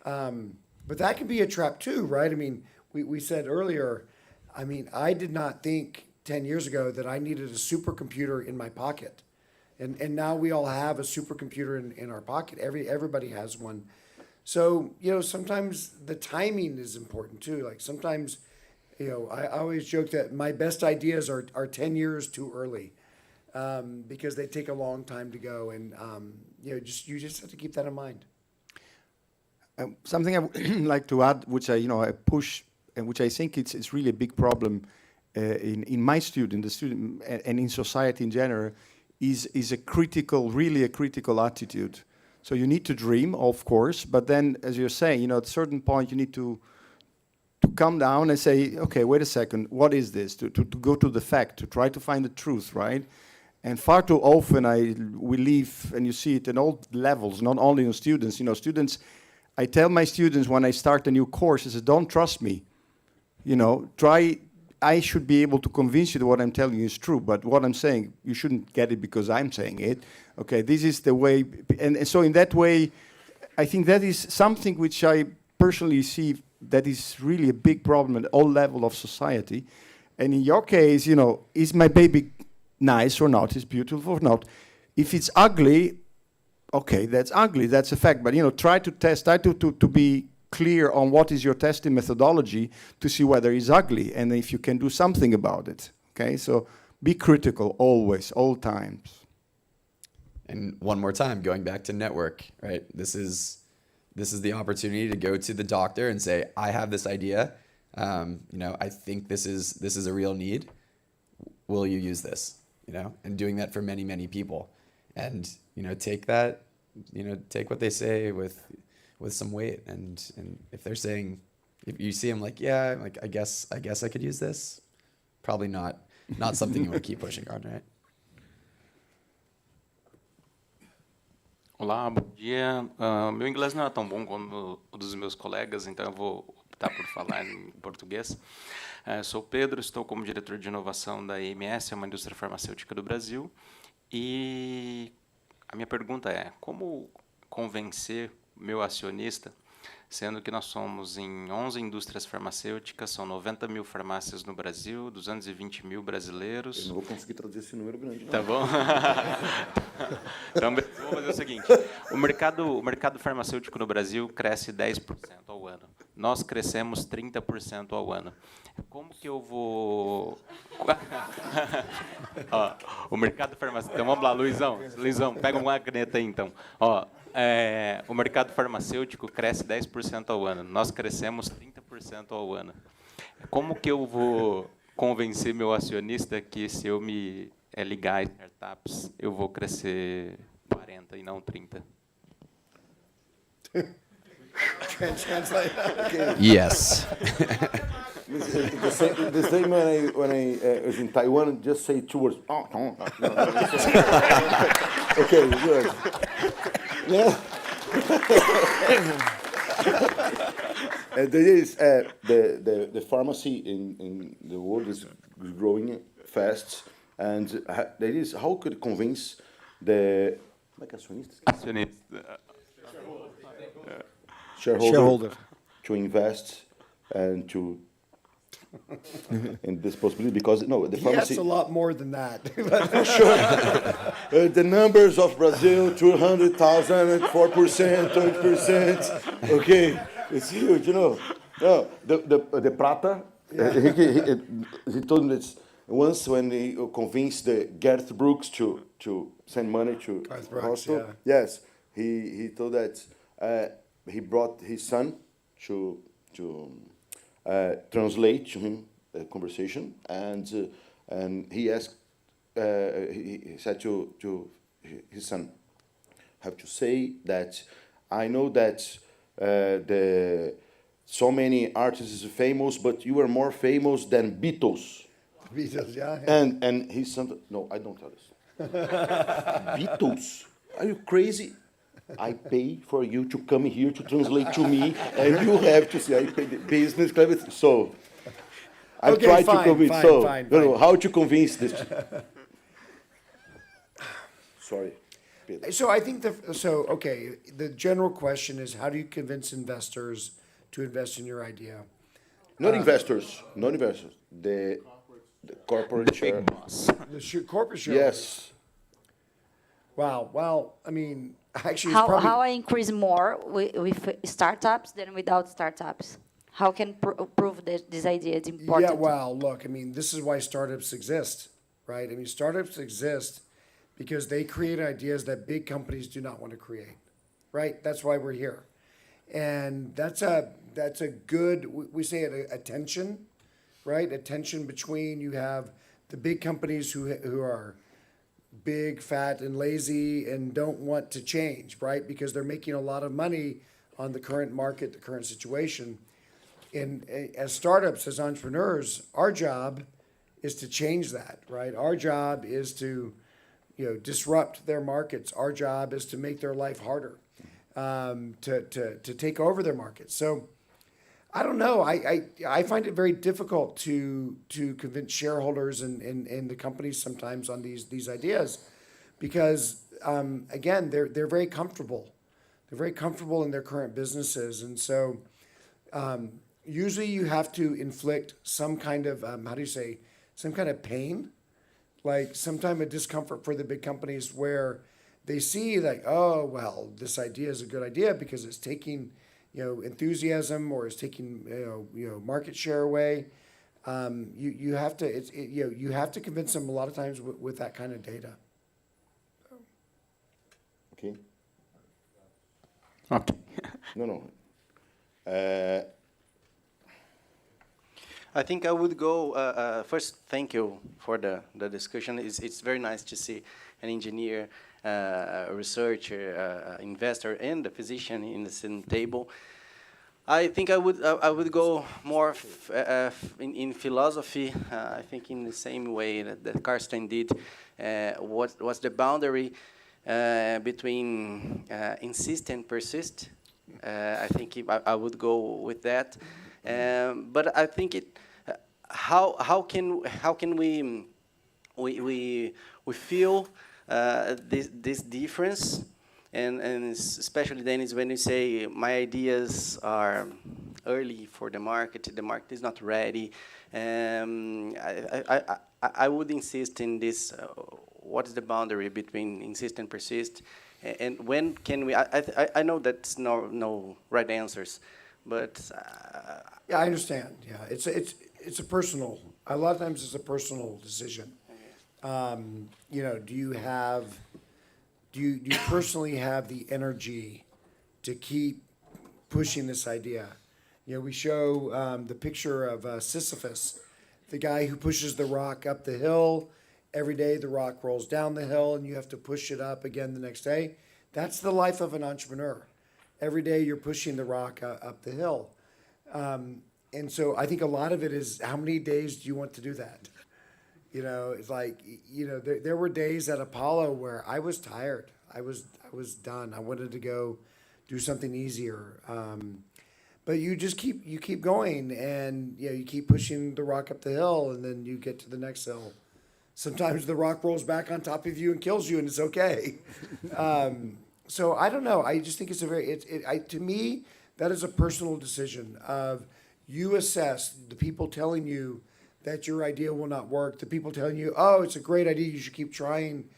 But that can be a trap too, right? I mean, we said earlier, I did not think 10 years ago that I needed a supercomputer in my pocket. And now we all have a supercomputer in our pocket. Everybody has one. So, sometimes the timing is important too. Like sometimes, I always joke that my best ideas are 10 years too early because they take a long time to go. And, you just have to keep that in mind.
Something I would like to add, which I push, and which I think it's really a big problem in my student, and in society in general, is really a critical attitude. So you need to dream, of course, but then, as you're saying, at a certain point you need to come down and say, okay, wait a second, what is this? To go to the fact, to try to find the truth, right? And far too often we leave, and you see it in all levels, not only in students. Students, I tell my students when I start a new course, I say, don't trust me. I should be able to convince you that what I'm telling you is true, but what I'm saying, you shouldn't get it because I'm saying it. Okay, this is the way, and so in that way, I think that is something which I personally see that is really a big problem at all levels of society. And in your case, is my baby nice or not? Is beautiful or not? If it's ugly, okay, that's ugly. That's a fact. But try to test. Try to be clear on what is your testing methodology to see whether it's ugly and if you can do something about it. Okay, so be critical always, all times.
And one more time, going back to network, right? This is the opportunity to go to the doctor and say, I have this idea. I think this is a real need. Will you use this? And doing that for many, many people. And, take that, take what they say with some weight. And if they're saying, if you see them like, yeah, like, I guess I could use this. Probably not something you want to keep pushing on, right?
Olá, bom dia. Meu inglês não é tão bom como o dos meus colegas, então eu vou optar por falar em português. Sou Pedro, estou como diretor de inovação da EMS, uma indústria farmacêutica do Brasil. E a minha pergunta é, como convencer meu acionista, sendo que nós somos em 11 indústrias farmacêuticas, são 90 mil farmácias no Brasil, 220 mil brasileiros.
Eu não vou conseguir traduzir esse número grande, não.
Tá bom? Então, vamos fazer o seguinte. O mercado farmacêutico no Brasil cresce 10% ao ano. Nós crescemos 30% ao ano. Como que eu vou... o mercado farmacêutico... Então, vamos lá, Luizão, pega uma caneta aí, então. O mercado farmacêutico cresce 10% ao ano. Nós crescemos 30% ao ano. Como que eu vou convencer meu acionista que se eu me ligar a startups, eu vou crescer 40 e não 30?
Translate.
Yes.
The same when I was in Taiwan, just say 2 words. Okay, good. Yeah. There is the pharmacy in the world is growing fast, and there is how could convince the shareholder to invest and to in this possibility, because the pharmacy.
Yes, a lot more than that.
For sure. The numbers of Brazil, 200,000, 4%, 20%. Okay, it's huge, No, the Prata, he told me this once when he convinced the Garth Brooks to send money to the hospital.
Yeah.
Yes, he told that he brought his son to translate to him the conversation, and he asked, he said to his son, have to say that I know that so many artists are famous, but you are more famous than Beatles.
Beatles, yeah.
And his son, no, I don't tell this. Beatles? Are you crazy? I pay for you to come here to translate to me, and you have to say I pay the business club. So I
Okay,
try
fine,
to convince.
fine,
So
fine,
no,
fine.
how to convince this? Sorry. Pedro.
So I think the general question is, how do you convince investors to invest in your idea?
Not investors. The corporate share.
The corporate shareholders.
Yes.
Wow. Well, I mean, actually, it's
How I increase more with startups than without startups? How can prove that this idea is important?
Yeah, well, look, I mean, this is why startups exist, right? I mean, startups exist because they create ideas that big companies do not want to create, right? That's why we're here. And that's a good, we say it, a tension, right? A tension between, you have the big companies who are big, fat, and lazy and don't want to change, right? Because they're making a lot of money on the current market, the current situation. And as startups, as entrepreneurs, our job is to change that, right? Our job is to, disrupt their markets. Our job is to make their life harder, to take over their markets. So I don't know. I find it very difficult to convince shareholders and the companies sometimes on these ideas, because again, they're very comfortable. They're very comfortable in their current businesses, and so usually you have to inflict some kind of, some kind of pain, like some kind of discomfort for the big companies where they see like, oh, well, this idea is a good idea because it's taking, enthusiasm or it's taking, market share away. You have to, you have to convince them a lot of times with that kind of data.
Okay.
Okay.
No.
I think I would go, first, thank you for the discussion. It's very nice to see an engineer, a researcher, investor, and a physician in the same table. I think I would go more in philosophy. I think in the same way that Karsten did. What's the boundary between insist and persist? I think I would go with that. But I think how can we feel this difference, and especially then is when you say my ideas are early for the market is not ready. I would insist in this. What is the boundary between insist and persist, and when can we? I know that's no right answers, but
yeah, I understand. Yeah, it's a personal. A lot of times it's a personal decision. Do you personally have the energy to keep pushing this idea? We show the picture of Sisyphus, the guy who pushes the rock up the hill. Every day the rock rolls down the hill and you have to push it up again the next day. That's the life of an entrepreneur. Every day you're pushing the rock up the hill. And so I think a lot of it is how many days do you want to do that? It's like, there were days at Apollo where I was tired. I was done. I wanted to go do something easier. But you just keep going, and you keep pushing the rock up the hill, and then you get to the next hill. Sometimes the rock rolls back on top of you and kills you, and it's okay. So I don't know. I just think it's to me, that is a personal decision of you assess the people telling you that your idea will not work, the people telling you, oh, it's a great idea, you should keep trying,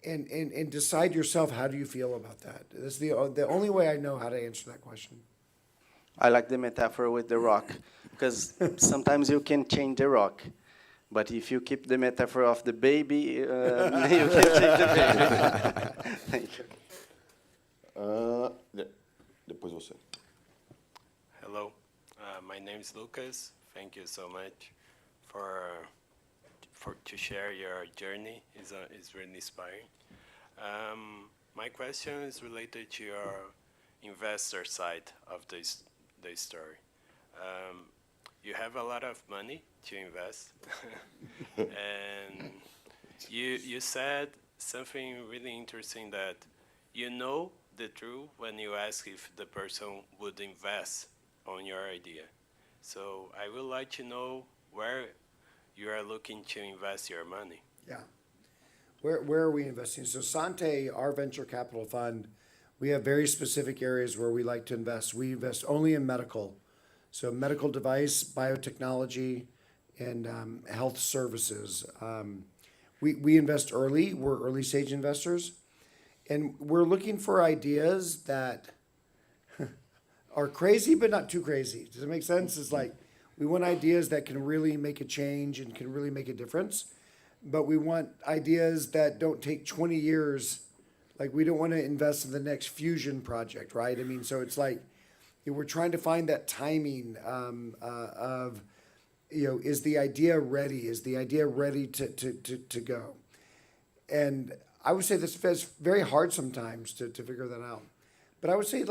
and decide yourself, how do you feel about that? That's the only way I know how to answer that question.
I like the metaphor with the rock, because sometimes you can change the rock, but if you keep the metaphor of the baby, you can change the baby. Thank you.
Depois você.
Hello, my name is Lucas. Thank you so much to share your journey. Is really inspiring. My question is related to your investor side of the story. You have a lot of money to invest, and you said something really interesting, that you know the truth when you ask if the person would invest on your idea. So I would like to know where you are looking to invest your money.
Yeah. Where are we investing? So Santé, our venture capital fund, we have very specific areas where we like to invest. We invest only in medical. So medical device, biotechnology, and health services. We invest early. We're early stage investors. And we're looking for ideas that are crazy, but not too crazy. Does it make sense? It's like we want ideas that can really make a change and can really make a difference. But we want ideas that don't take 20 years. Like, we don't want to invest in the next fusion project, right? I mean, so it's like we're trying to find that timing of, is the idea ready? Is the idea ready to go? And I would say this is very hard sometimes to figure that out. But I would say,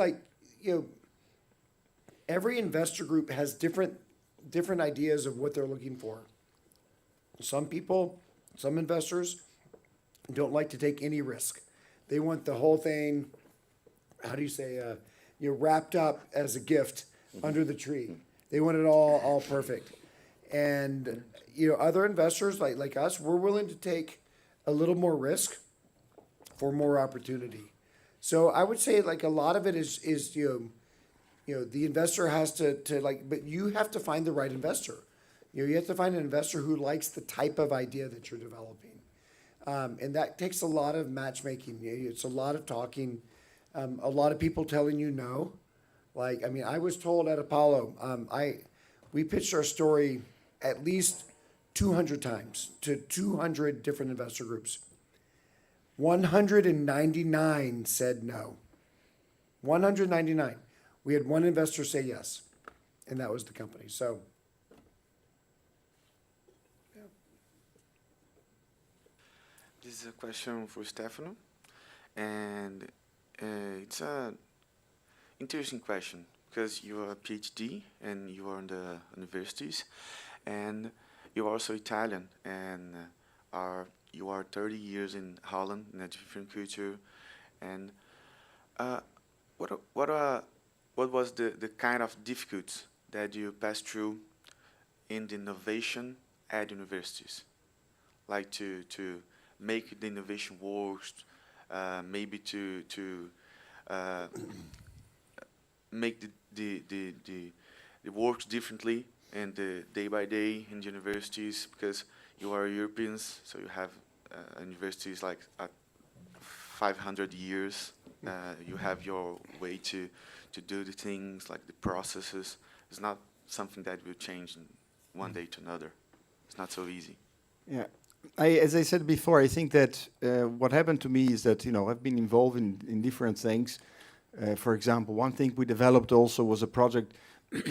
every investor group has different ideas of what they're looking for. Some investors don't like to take any risk. They want the whole thing, wrapped up as a gift under the tree. They want it all perfect. And, other investors like us, we're willing to take a little more risk for more opportunity. So I would say a lot of it is the investor has to but you have to find the right investor. You have to find an investor who likes the type of idea that you're developing. And that takes a lot of matchmaking. It's a lot of talking, a lot of people telling you no. I was told at Apollo, we pitched our story at least 200 times to 200 different investor groups. 199 said no. 199. We had one investor say yes, and that was the company. So, yeah.
This is a question for Stefano, and it's a interesting question because you are a PhD and you are in the universities, and you're also Italian, and you are 30 years in Holland in a different culture, and what was the kind of difficulties that you passed through in the innovation at universities, like to make the innovation work, maybe to make the works differently and the day by day in the universities, because you are Europeans, so you have universities like 500 years. You have your way to do the things, like the processes. It's not something that will change in one day to another. It's not so easy.
Yeah. As I said before, I think that what happened to me is that, I've been involved in different things. For example, one thing we developed also was a project,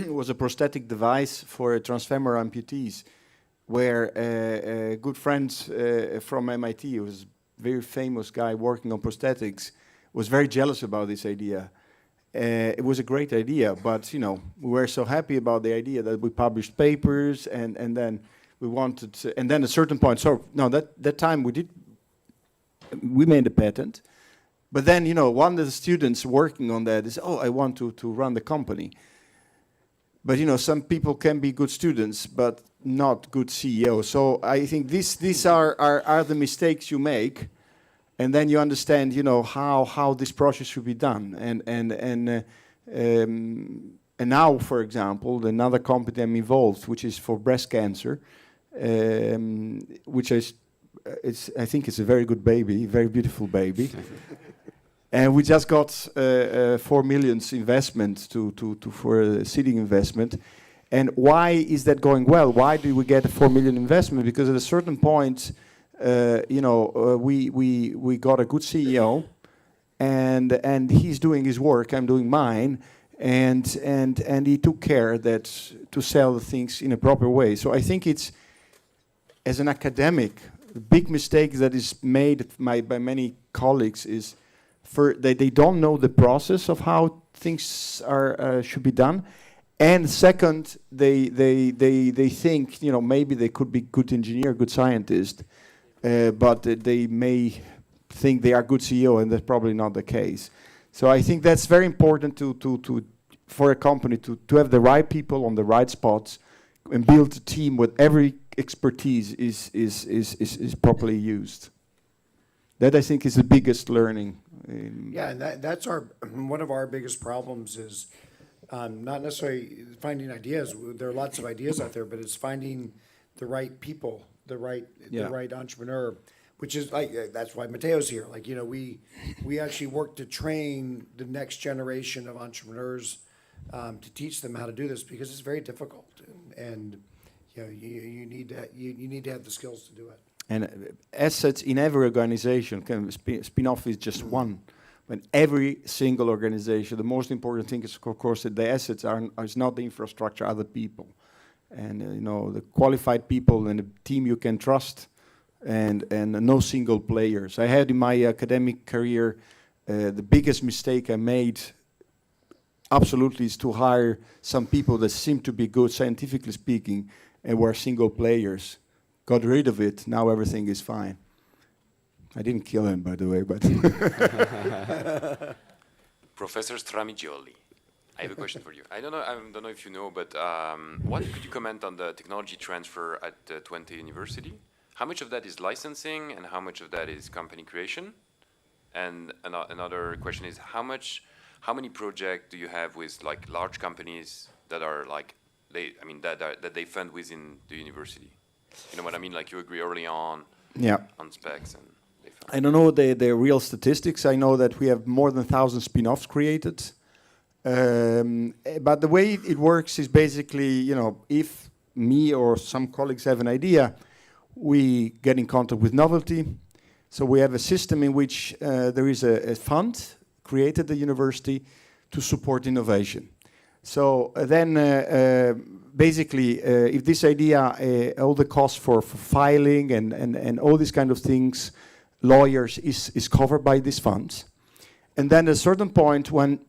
was a prosthetic device for transfemoral amputees, where a good friend from MIT, who was a very famous guy working on prosthetics, was very jealous about this idea. It was a great idea, but, we were so happy about the idea that we published papers, and then we wanted to, and then at a certain point, so no, that time we made a patent, but then, one of the students working on that is, I want to run the company. But, some people can be good students, but not good CEOs. So I think these are the mistakes you make, and then you understand, how this process should be done. And now, for example, another company I'm involved, which is for breast cancer, which is, I think it's a very good baby, very beautiful baby. And we just got 4 million investment for a seeding investment. And why is that going well? Why did we get a 4 million investment? Because at a certain point, we got a good CEO, and he's doing his work, I'm doing mine, and he took care that to sell the things in a proper way. So I think it's, as an academic, the big mistake that is made by many colleagues is they don't know the process of how things should be done, and second, they think maybe they could be good engineer, good scientist, but they may think they are good CEO, and that's probably not the case. So I think that's very important for a company to have the right people on the right spots and build a team where every expertise is properly used. That, I think, is the biggest learning.
Yeah, and that's one of our biggest problems is not necessarily finding ideas. There are lots of ideas out there, but it's finding the right people, the right entrepreneur, which is that's why Mateo's here. We actually work to train the next generation of entrepreneurs to teach them how to do this, because it's very difficult, and you need to have the skills to do it.
And assets in every organization, spin-off is just one. But every single organization, the most important thing is, of course, that the assets is not the infrastructure, are the people. And the qualified people and the team you can trust, and no single players. I had in my academic career, the biggest mistake I made absolutely is to hire some people that seem to be good, scientifically speaking, and were single players. Got rid of it, now everything is fine. I didn't kill him, by the way, but...
Professor Stramigliori, I have a question for you. I don't know if you know, but what could you comment on the technology transfer at Twente University? How much of that is licensing, and how much of that is company creation? And another question is, how much how many projects do you have with like large companies that are like that they fund within the university? You know what I mean? Like you agree early on on specs and they fund.
I don't know the real statistics. I know that we have more than 1,000 spin-offs created. But the way it works is basically, if me or some colleagues have an idea, we get in contact with Novelty. So we have a system in which there is a fund created at the university to support innovation. So then basically, if this idea, all the costs for filing and all these kind of things, lawyers is covered by these funds. And then at a certain point when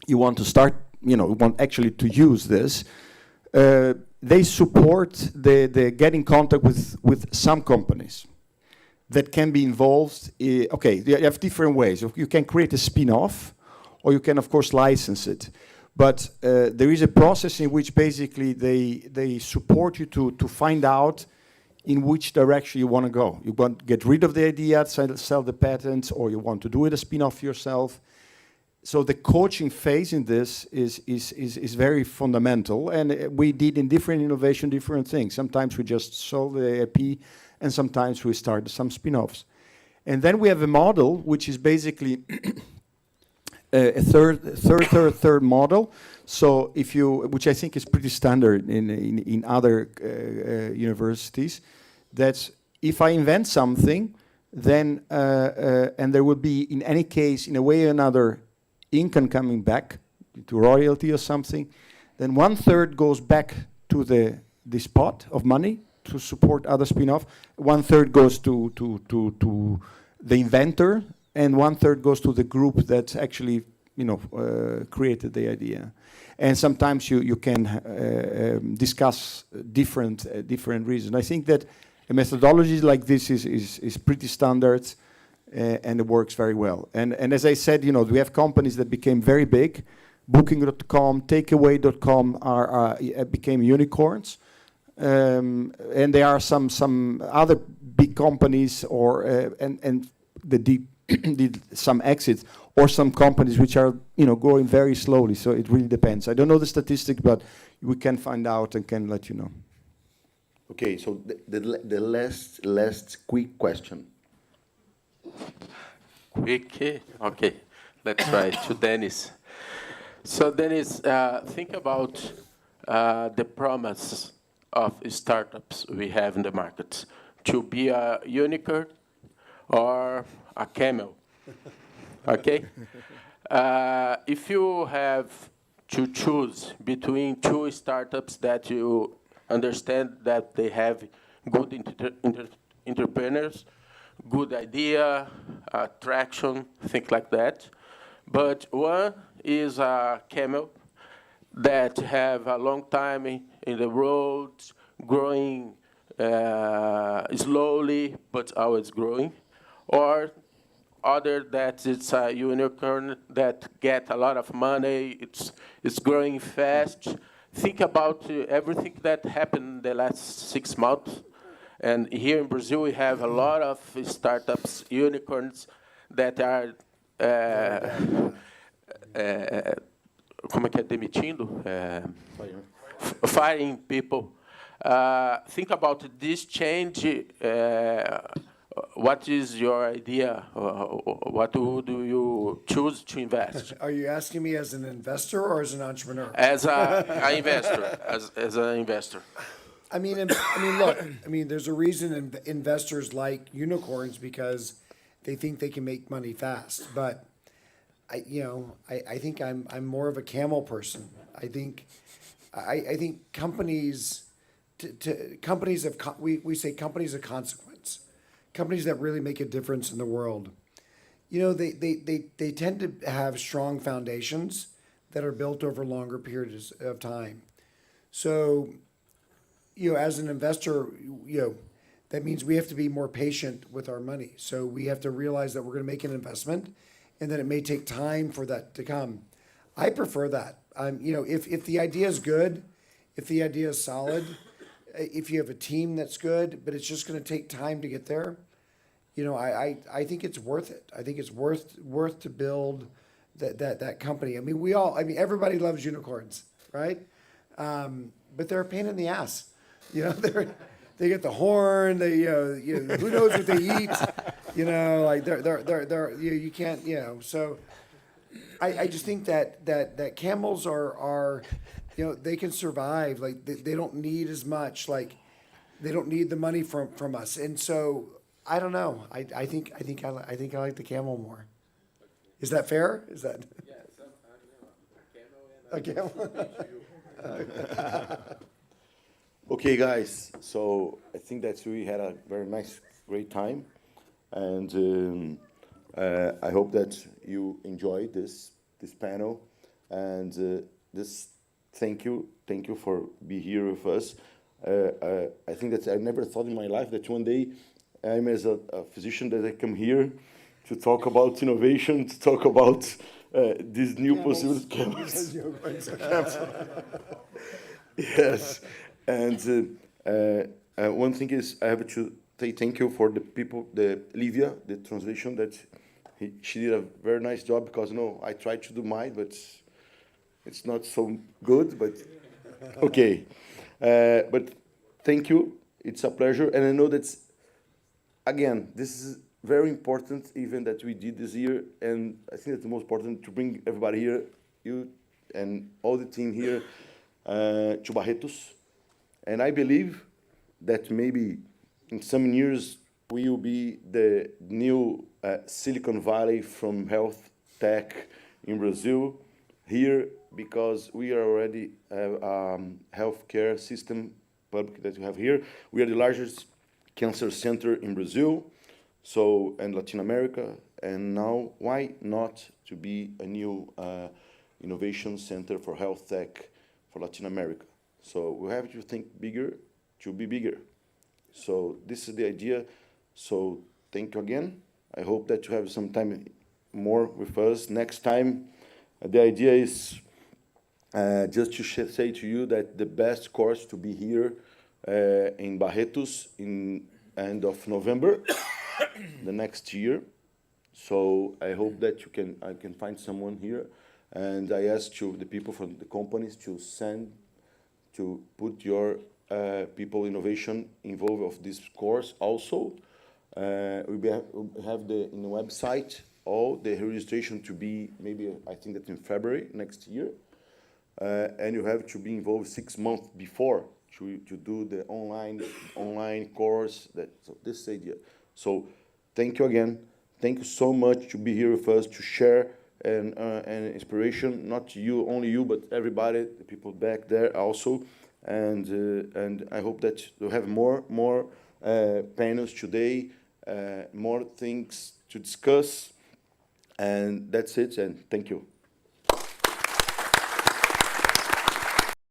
you want to start, you want actually to use this, they support the get in contact with some companies that can be involved. Okay, you have different ways. You can create a spin-off, or you can, of course, license it. But there is a process in which basically they support you to find out in which direction you want to go. You want to get rid of the idea, sell the patents, or you want to do it a spin-off yourself. So the coaching phase in this is very fundamental, and we did in different innovation different things. Sometimes we just solve the IP, and sometimes we start some spin-offs. And then we have a model which is basically a third model. So if you, which I think is pretty standard in other universities, that's if I invent something, then and there will be in any case, in a way or another, income coming back to royalty or something, then 1/3 goes back to this pot of money to support other spin-off. 1/3 goes to the inventor, and 1/3 goes to the group that actually created the idea. And sometimes you can discuss different reasons. I think that a methodology like this is pretty standard. And it works very well. And as I said, we have companies that became very big. Booking.com, Takeaway.com became unicorns. And there are some other big companies and that did some exits, or some companies which are growing very slowly. So it really depends. I don't know the statistics, but we can find out and can let you know.
Okay, so the last quick question.
Quick, okay. Let's try to Dennis. So Dennis, think about the promise of startups we have in the market to be a unicorn or a camel. Okay? If you have to choose between two startups that you understand that they have good entrepreneurs, good idea, traction, things like that. But one is a camel that have a long time in the road, growing slowly, but always growing. Or other that it's a unicorn that get a lot of money, it's growing fast. Think about everything that happened in the last 6 months. And here in Brazil, we have a lot of startups, unicorns, that are demitindo? Firing people. Think about this change. What is your idea? What do you choose to invest?
Are you asking me as an investor or as an entrepreneur?
As an investor. As an investor.
Look. There's a reason investors like unicorns, because they think they can make money fast. But I think I'm more of a camel person. I think companies, we say companies of consequence, companies that really make a difference in the world. They tend to have strong foundations that are built over longer periods of time. So, as an investor, that means we have to be more patient with our money. So we have to realize that we're going to make an investment, and that it may take time for that to come. I prefer that. If the idea is good, if the idea is solid, if you have a team that's good, but it's just going to take time to get there, I think it's worth it. I think it's worth to build that company. I mean, everybody loves unicorns, right? But they're a pain in the ass. They get the horn. Who knows what they eat? Like they're you can't. So I just think that camels are they can survive. Like they don't need as much. Like they don't need the money from us. And so I don't know. I think I like the camel more. Is that fair? Is that? Yeah, a camel.
Okay, guys. So I think that we had a very nice, great time, and I hope that you enjoyed this panel, and this thank you for being here with us. I think that I never thought in my life that one day I'm as a physician that I come here to talk about innovation, to talk about these new possibilities. Yes, and one thing is I have to say thank you for the people, the Livia, the translation that she did a very nice job, because I tried to do mine, but it's not so good. But okay, but thank you. It's a pleasure, and I know that again this is very important event that we did this year, and I think that's the most important to bring everybody here, you and all the team here, to Barretos. And I believe that maybe in some years we will be the new Silicon Valley from health tech in Brazil here, because we are already healthcare system public that we have here. We are the largest cancer center in Brazil, and Latin America, and now why not to be a new innovation center for health tech for Latin America? So we have to think bigger to be bigger. So this is the idea. So thank you again. I hope that you have some time more with us next time. The idea is just to say to you that the best course to be here in Barretos in end of November the next year. So I hope that I can find someone here, and I ask the people from the companies to put your people innovation involved of this course also. We have in the website all the registration to be maybe I think that in February next year, and you have to be involved 6 months before to do the online course. So this is the idea. So thank you again. Thank you so much to be here with us to share and inspiration, not only you, but everybody, the people back there also. And I hope that we'll have more panels today, more things to discuss. And that's it. And thank you.